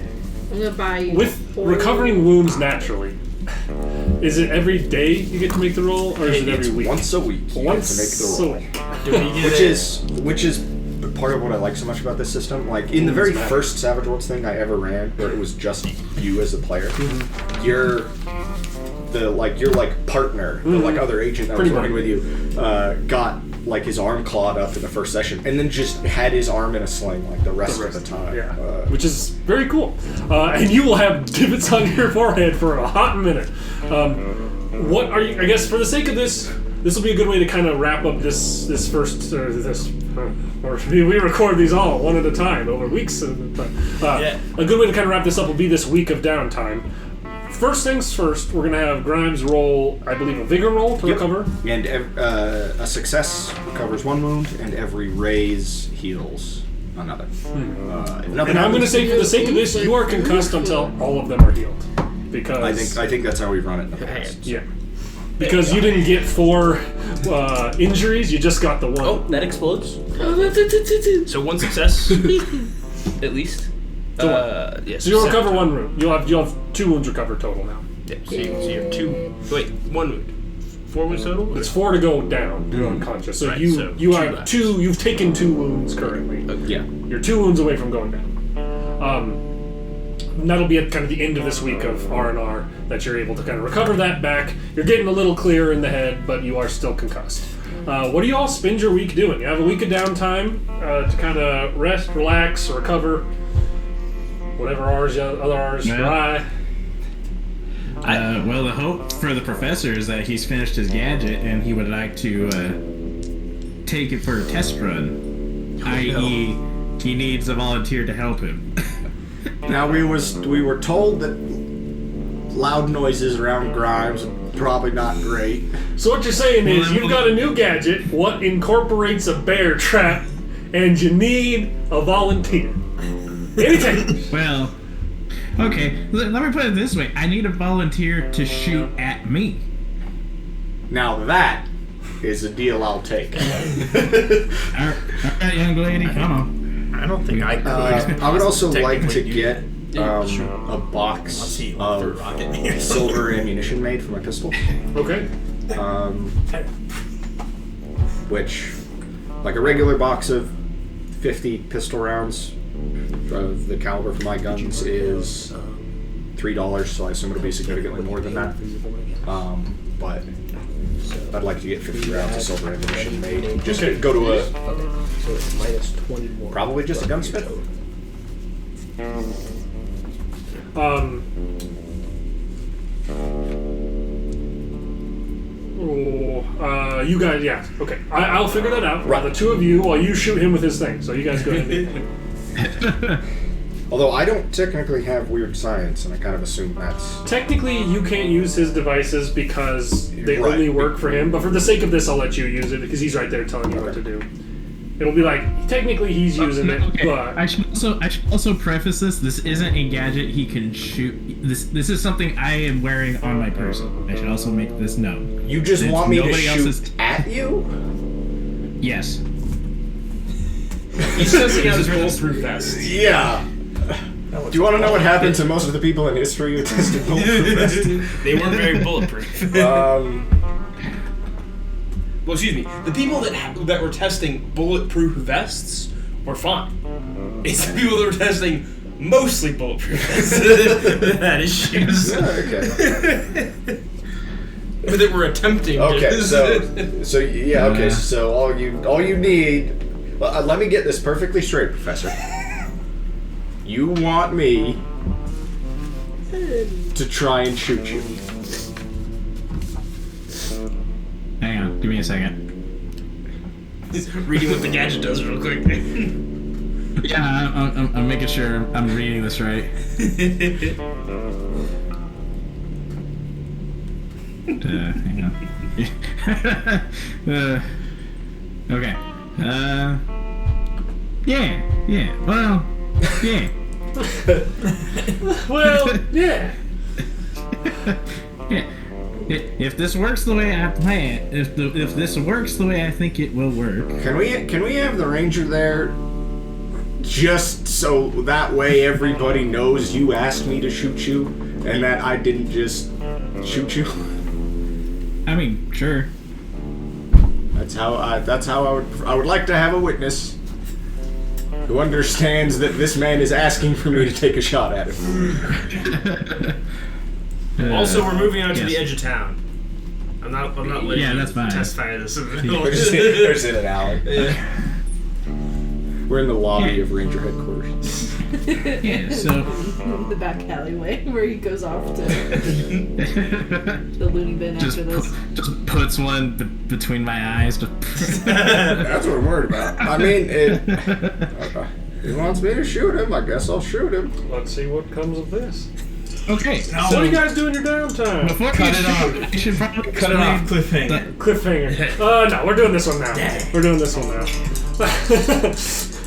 gonna buy you. With 4 recovering wounds naturally, is it every day you get to make the roll, or is it every It's week? once a week. You Once get to make the roll. Do we get Which is part of what I like so much about this system. Like in the very first Savage Worlds thing I ever ran, where it was just you as a player, your partner, the other agent that was Pretty working with you, got like his arm clawed up in the first session, and then just had his arm in a sling like the rest of the time. Yeah, which is very cool. And you will have divots on your forehead for a hot minute. What are you? I guess for the sake of this will be a good way to kind of wrap up this first or we record these all one at a time over weeks. A good way to kind of wrap this up will be this week of downtime. First things first, we're gonna have Grimes roll, I believe, a vigor roll to recover. And a success recovers one wound, and every raise heals another. And I'm gonna say, for the sake of this, you are concussed until all of them are healed, because I think that's how we've run it in the past. yeah, because you didn't get 4 injuries, you just got the 1. Oh, that explodes. So one success, at least. Yes. So you'll recover 1 wound. You'll have 2 wounds recovered total now. Yeah, so you have 2. Wait, 1 wound. 4 wounds total. It's 4 to go down. You're unconscious. So Right, you so you 2 have left. 2. You've taken 2 wounds currently. Yeah. You're 2 wounds away from going down. And that'll be at kind of the end of this week of R&R that you're able to kind of recover that back. You're getting a little clearer in the head, but you are still concussed. What do you all spend your week doing? You have a week of downtime to kind of rest, relax, recover. Whatever other R's try. Well, the hope for the professor is that he's finished his gadget and he would like to take it for a test run, i.e., he needs a volunteer to help him. Now we were told that loud noises around Grimes are probably not great. So what you're saying is you've got a new gadget, what incorporates a bear trap, and you need a volunteer. Anything. Well, okay, let me put it this way. I need a volunteer to shoot at me. Now that is a deal I'll take. All right, young lady, come on. I don't think I could. I would also like to Technically, get Yeah, sure. a box see you for a of rocket. silver ammunition made for my pistol. Okay. Which, like a regular box of 50 pistol rounds of the caliber for my guns is $3, so I assume it'll be significantly more than that. But I'd like to get 50 rounds of silver ammunition made. Just go to a So it's minus 21. probably just a gunsmith. You guys, yeah, okay. I'll figure that out. Right. The two of you, while you shoot him with his thing. So you guys go ahead. Although I don't technically have weird science, and I kind of assume that's... Technically, you can't use his devices because they Right. only work for him. But for the sake of this, I'll let you use it because he's right there telling you what to do. It'll be like technically he's using it, Okay, but I should also preface this. This isn't a gadget he can shoot. This is something I am wearing on my person. I should also make this known. You just It's want me to nobody shoot else's- at you? Yes. He's testing out his bulletproof vest. Yeah. Do you want to know what happened to most of the people in history who tested bulletproof vests? They weren't very bulletproof. Well, excuse me. The people that were testing bulletproof vests were fine. It's the people that were testing mostly bulletproof vests that had issues. Okay. But that were attempting. Okay, to... so yeah, okay, so all you need. Let me get this perfectly straight, Professor. You want me to try and shoot you. Hang on. Give me a second. He's reading what the gadget does real quick. Yeah, I'm making sure I'm reading this right. Hang on. Okay. Yeah. Well, yeah. well, yeah. Yeah. If this works the way I plan, if this works the way I think it will work. Can we have the ranger there, just so that way everybody knows you asked me to shoot you, and that I didn't just shoot you? I mean, sure. That's how I would like to have a witness who understands that this man is asking for me to take a shot at him. Also, we're moving out to yes. the edge of town. I'm not letting Yeah, that's fine. testify this in the middle. We're just in an alley. We're in the lobby of Ranger headquarters. Yeah, so The back alleyway where he goes off to the loony bin just after this. just puts one between my eyes. That's what I'm worried about. I mean, he wants me to shoot him. I guess I'll shoot him. Let's see what comes of this. Okay, So what do you guys do in your downtime? before Cut you it off. shoot, I should probably Cut it off, explain cliffhanger. Cliffhanger. No, we're doing this one now. We're doing this one now.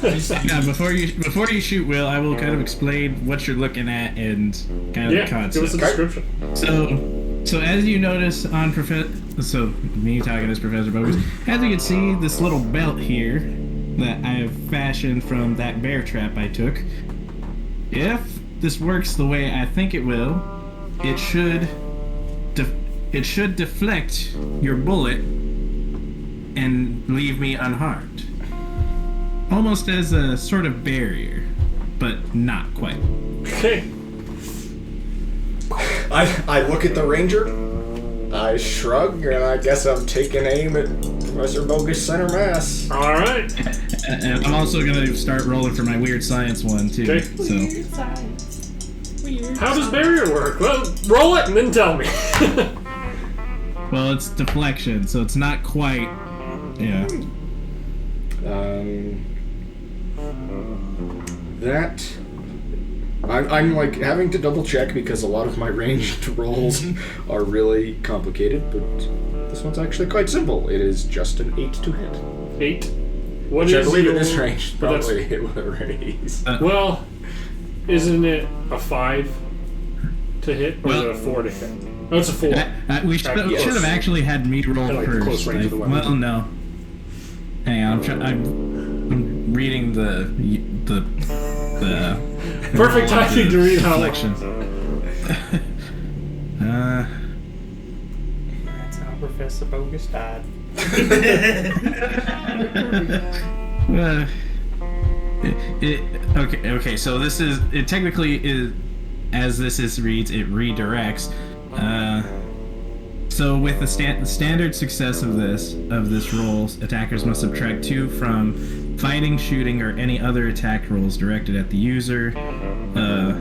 Yeah, before you shoot, Will, I will kind of explain what you're looking at and kind of the Yeah, give us a concept. description. So as you notice on me talking as Professor Bogus, as you can see, this little belt here that I have fashioned from that bear trap I took. If this works the way I think it will, it should deflect your bullet and leave me unharmed. Almost as a sort of barrier, but not quite. Okay. I look at the ranger, I shrug, and I guess I'm taking aim at Professor Bogus Center Mass. All right. And I'm also gonna start rolling for my weird science one too. Okay. So Weird science. Weird. How does barrier work? Well, roll it and then tell me. well, it's deflection, so it's not quite. Yeah. That I'm like having to double check because a lot of my ranged rolls are really complicated, but this one's actually quite simple. It is just an 8 to hit, 8. What which I is believe your- at this range but that's- probably it would raise. Well, isn't it a 5 to hit or is Well- it a 4 to hit? Oh, it's a 4. We should Yes. have actually had me roll I like the first. close range of the weapon. Well, no. Hang on, I'm reading the Perfect timing to read how. deflection. That's how Professor Bogus died. Okay. So this is it. Technically, is as this is reads, it redirects. So with the standard success of this roll, attackers must subtract 2 from fighting, shooting, or any other attack rolls directed at the user.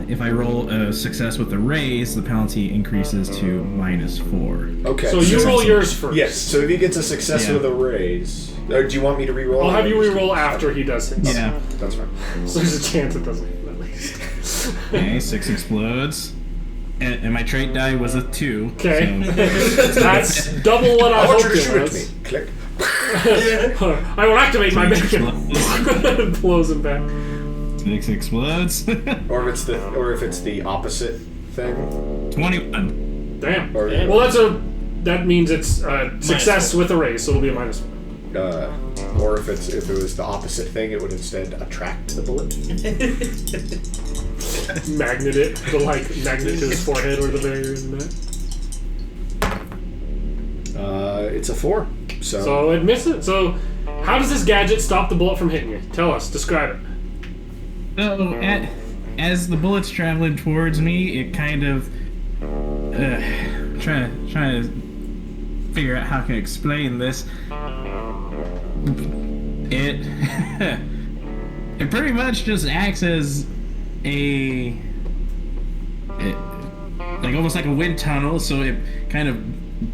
if I roll a success with a raise, the penalty increases to -4. Okay. So you roll yours first. Yes. So if he gets a success Yeah. with a raise, do you want me to re-roll? I'll have you Or- re-roll after he does his. Yeah. That's fine. So there's a chance it doesn't hit at least. Okay, 6 explodes. And my trait die was a 2. Okay. So That's double what I I want you hoped to it shoot at was. me. Click. I will activate my 6 beacon. explodes. Blows him back. 6 explodes. Or if it's the opposite thing. 21. Damn. Or Well, that means it's success with a raise, so it'll be a -1. or if it was the opposite thing, it would instead attract the bullet. Magnet it, to magnet to his forehead or the barrier in that. It's a 4. So it misses. So how does this gadget stop the bullet from hitting you? Tell us. Describe it. So, as the bullet's traveling towards me, it kind of trying to figure out how I can explain this. It it pretty much just acts as almost like a wind tunnel. So it kind of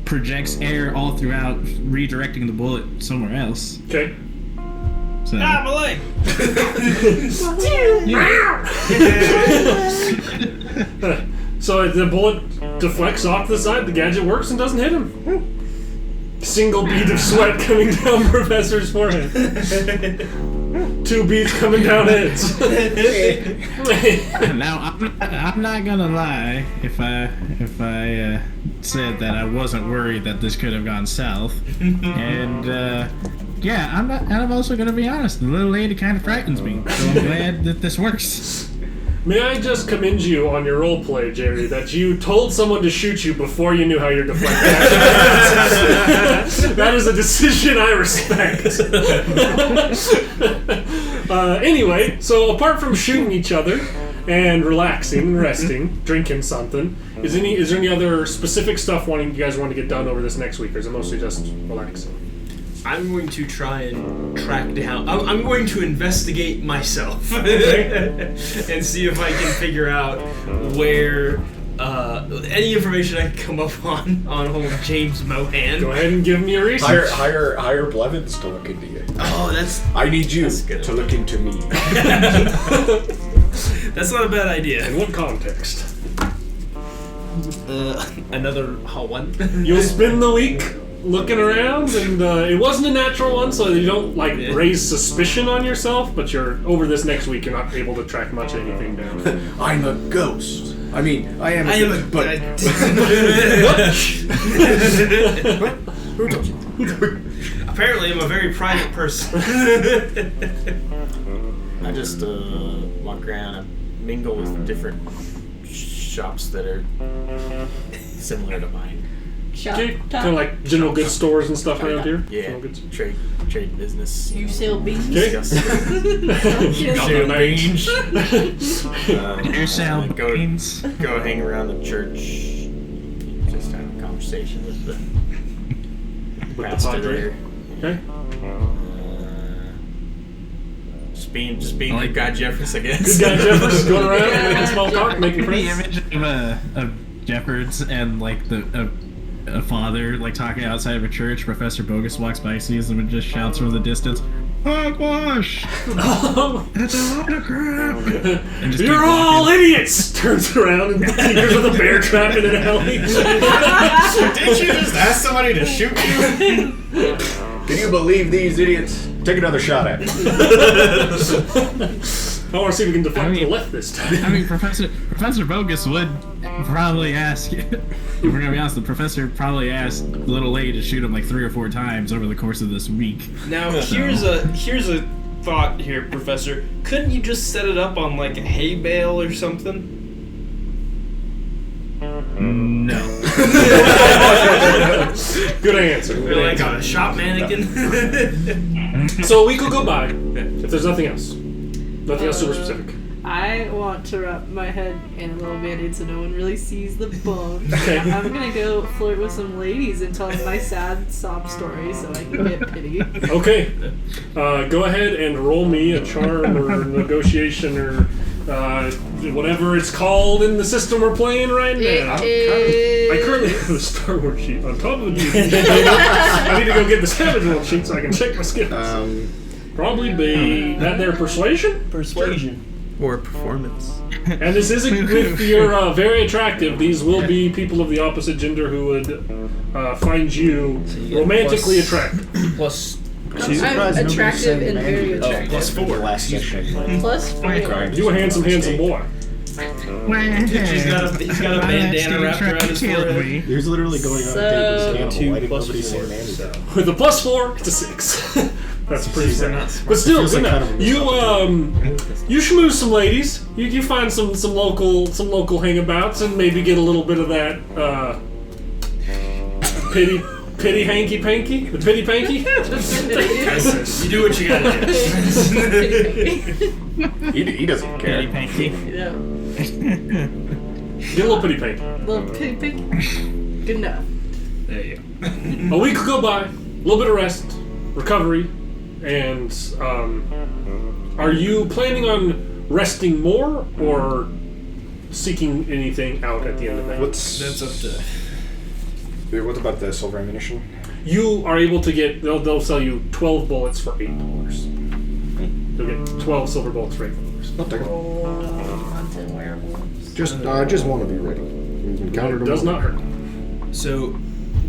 projects air all throughout, redirecting the bullet somewhere else. Okay. So, My leg! So the bullet deflects off to the side, the gadget works and doesn't hit him. Single bead of sweat coming down Professor's forehead. 2 beads coming down heads. Now I'm not gonna lie if I said that I wasn't worried that this could have gone south, and yeah, I'm also gonna be honest. The little lady kind of frightens me, so I'm glad that this works. May I just commend you on your roleplay, Jerry, that you told someone to shoot you before you knew how your deflecting action works. That is a decision I respect. Anyway, so apart from shooting each other and relaxing and resting, drinking something, is there any other specific stuff you guys want to get done over this next week, or is it mostly just relaxing? I'm going to try and track down. I'm going to investigate myself and see if I can figure out where any information I can come up on old James Mohan. Go ahead and give me a research. Hire Blevins to look into you. Oh, I need you good. to look into me. that's not a bad idea. In what context? Another hot one. You'll spend the week looking around, and it wasn't a natural one, so you don't raise suspicion on yourself. But over this next week, you're not able to track much anything down. I'm a ghost. I mean, I am a but Apparently, I'm a very private person. I just walk around and mingle with different shops that are similar to mine. Okay, kind of like general goods stores and stuff around here. Yeah, General goods. trade business. You sell beans? Okay. Discuss Beans. You sell go beans. go hang around the church, just have a conversation with the With the pastor padre. there. Okay. Just being Like- good guy Jeffers, I guess. Good guy Jeffers going around making small talk, making The friends. image of Jeffords and a father talking outside of a church. Professor Bogus walks by, sees them, and just shouts from the distance, "Hogwash! That's a lot of crap!" And just You're keep all walking. idiots! Turns around and fingers with a bear trap in an alley. Didn't you just ask somebody to shoot you? can you believe these idiots? Take another shot at it. I want to see if we can deflect I mean- to the left this time. I mean, Professor Bogus would probably ask. If we're gonna be honest, the professor probably asked the little lady to shoot him 3 or 4 times over the course of this week. Now here's a thought here, Professor. Couldn't you just set it up on a hay bale or something? No. Good answer. Or on a shop mannequin? So a week will go by if there's nothing else. Nothing else super specific. I want to wrap my head in a little band-aid so no one really sees the bump. Okay. I'm gonna go flirt with some ladies and tell them my sad sob story so I can get pity. Okay. Go ahead and roll me a charm or negotiation or whatever it's called in the system we're playing right now. I currently have the Star Wars sheet on top of the I need to go get the Savage World sheet so I can check my skills. Probably be that there persuasion? Persuasion. Or performance. And this isn't, if you're very attractive, these will be people of the opposite gender who would find you romantically attractive. Plus I'm attractive and very attractive. plus 4. Last session. Plus 4. You a handsome boy. He's got a bandana wrapped around his forehead. He was literally going on a date with his cannibal. Why didn't nobody say Mandy? With a +4, it's a 6. That's pretty sad. But still, Feels like kind of a you schmooze some ladies. You find some local hangabouts and maybe get a little bit of that pity hanky panky, the pity panky. You do what you gotta do. He doesn't care. Yeah. Get a little pity panky. Little pig pig. Good enough. There you go. A week will go by. A little bit of rest, recovery, and are you planning on resting more or seeking anything out at the end of the night? That's up to. What about the silver ammunition? You are able to get. They'll sell you 12 bullets for $8. You'll get 12 silver bullets for $8. I'll take it. Content wearables. Just want to be ready. We can counter It does not hurt. So,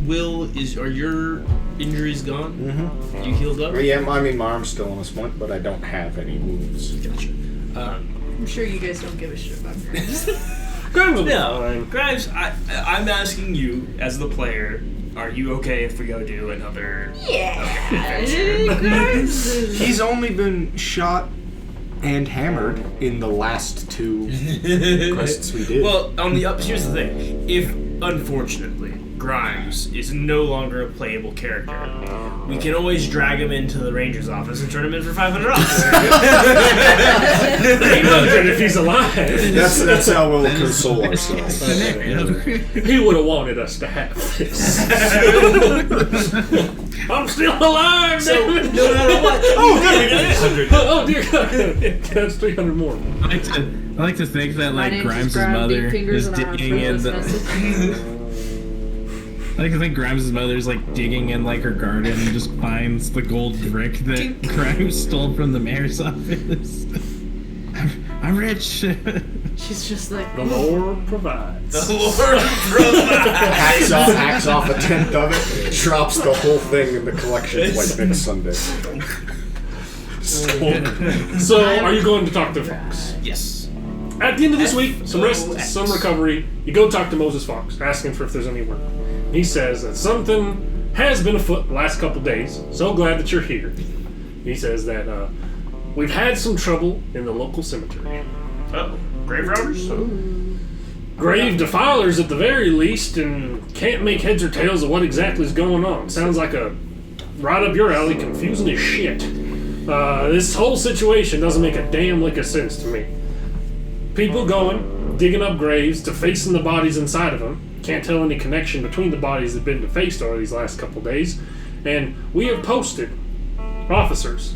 are your injuries gone? Mm-hmm. You healed up? Yeah, I mean, my arm's still on this point, but I don't have any wounds. Gotcha. I'm sure you guys don't give a shit about Grimes. Grimes will be No, fine. Grimes, I'm asking you, as the player, are you okay if we go do another... Yeah. Grimes is... He's only been shot and hammered in the last 2 quests we did. Well, here's the thing. If, unfortunately, Grimes is no longer a playable character, we can always drag him into the Ranger's office and turn him in for $500. If he's alive. That's how we'll console ourselves. He would have wanted us to have this. I'm still alive, So, damn it. no matter what, Oh, good, we got it. Oh, dear God. That's 300 more. I like to think that My like name's Grimes' Grime, mother big fingers, is and I have digging in fruitless the. message. I like to think Grimes' mother's like digging in like her garden and just finds the gold brick that Grimes stole from the mayor's office. I'm rich. She's just like, The Lord provides. the Lord provides. hacks off a tenth of it, drops the whole thing in the collection like next Sunday. So, are you going to talk to Fox? Yes. At the end of this week, some rest, some recovery, you go talk to Moses Fox, ask him for if there's any work. He says that something has been afoot the last couple days. So glad that you're here. He says that we've had some trouble in the local cemetery. Oh, grave robbers? Grave defilers at the very least, and can't make heads or tails of what exactly is going on. Sounds like a right up your alley, confusing as shit. This whole situation doesn't make a damn lick of sense to me. People going, digging up graves, defacing the bodies inside of them. Can't tell any connection between the bodies that have been defaced over these last couple days. And we have posted officers.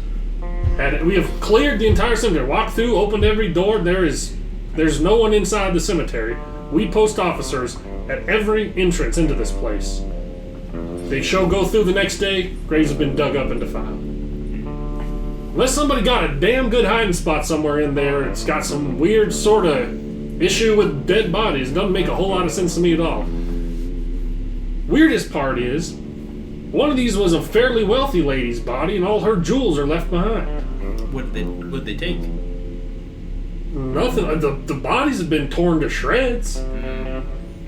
And we have cleared the entire cemetery. Walked through, opened every door. There's no one inside the cemetery. We post officers at every entrance into this place. They go through the next day, graves have been dug up and defiled. Unless somebody got a damn good hiding spot somewhere in there, it's got some weird sort of issue with dead bodies. It doesn't make a whole lot of sense to me at all. Weirdest part is, one of these was a fairly wealthy lady's body, and all her jewels are left behind. What'd they take? Nothing. The bodies have been torn to shreds.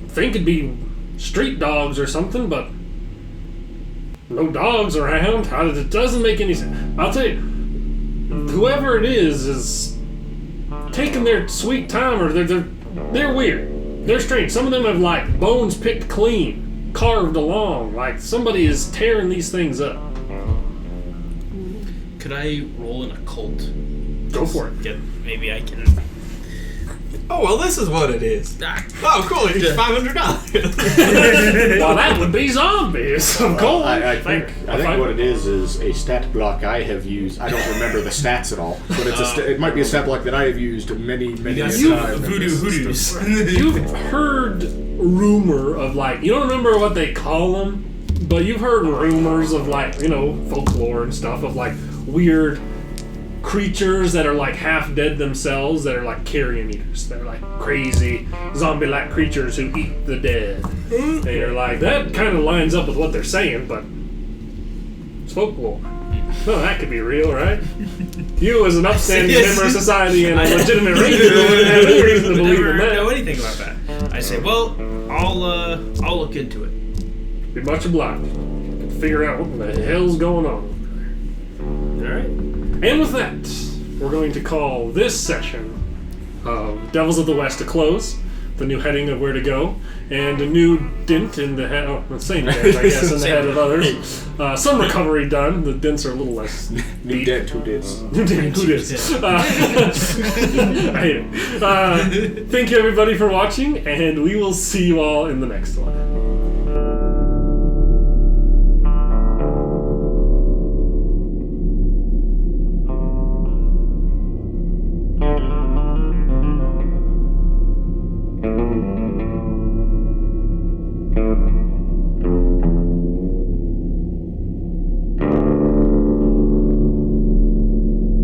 Think it'd be street dogs or something, but no dogs around. It doesn't make any sense. I'll tell you, whoever it is taking their sweet time, or they're weird. They're strange. Some of them have like bones picked clean, carved along. Like somebody is tearing these things up. Could I roll an occult? Go for it. Maybe I can Oh, well, this is what it is. Oh, cool. Here's $500. Well, that would be zombies. Of course. I think what it is a stat block I have used. I don't remember the stats at all, but it might be a stat block that I have used many a time. Voodoo hoodoos. You've heard rumor of, like, you don't remember what they call them, but you've heard rumors of, like, you know, folklore and stuff of, like, weird creatures that are, like, half dead themselves that are, like, carrion eaters. They're, like, crazy zombie-like creatures who eat the dead. And you're like, that kind of lines up with what they're saying, but it's folklore. Well, that could be real, right? You, as an upstanding member of society and a legitimate ranger, wouldn't have any reason to believe in Never that. know anything about that. I say, well, I'll look into it. Be much obliged. Figure out what the hell's going on. All right. And with that, we're going to call this session of Devils of the West a close. The new heading of where to go, and a new dent in the head. Oh, the same dent, I guess, in the head of others. Some recovery done. The dents are a little less. New dent, who dits? New dent, who dits? I hate it. Thank you, everybody, for watching, and we will see you all in the next one.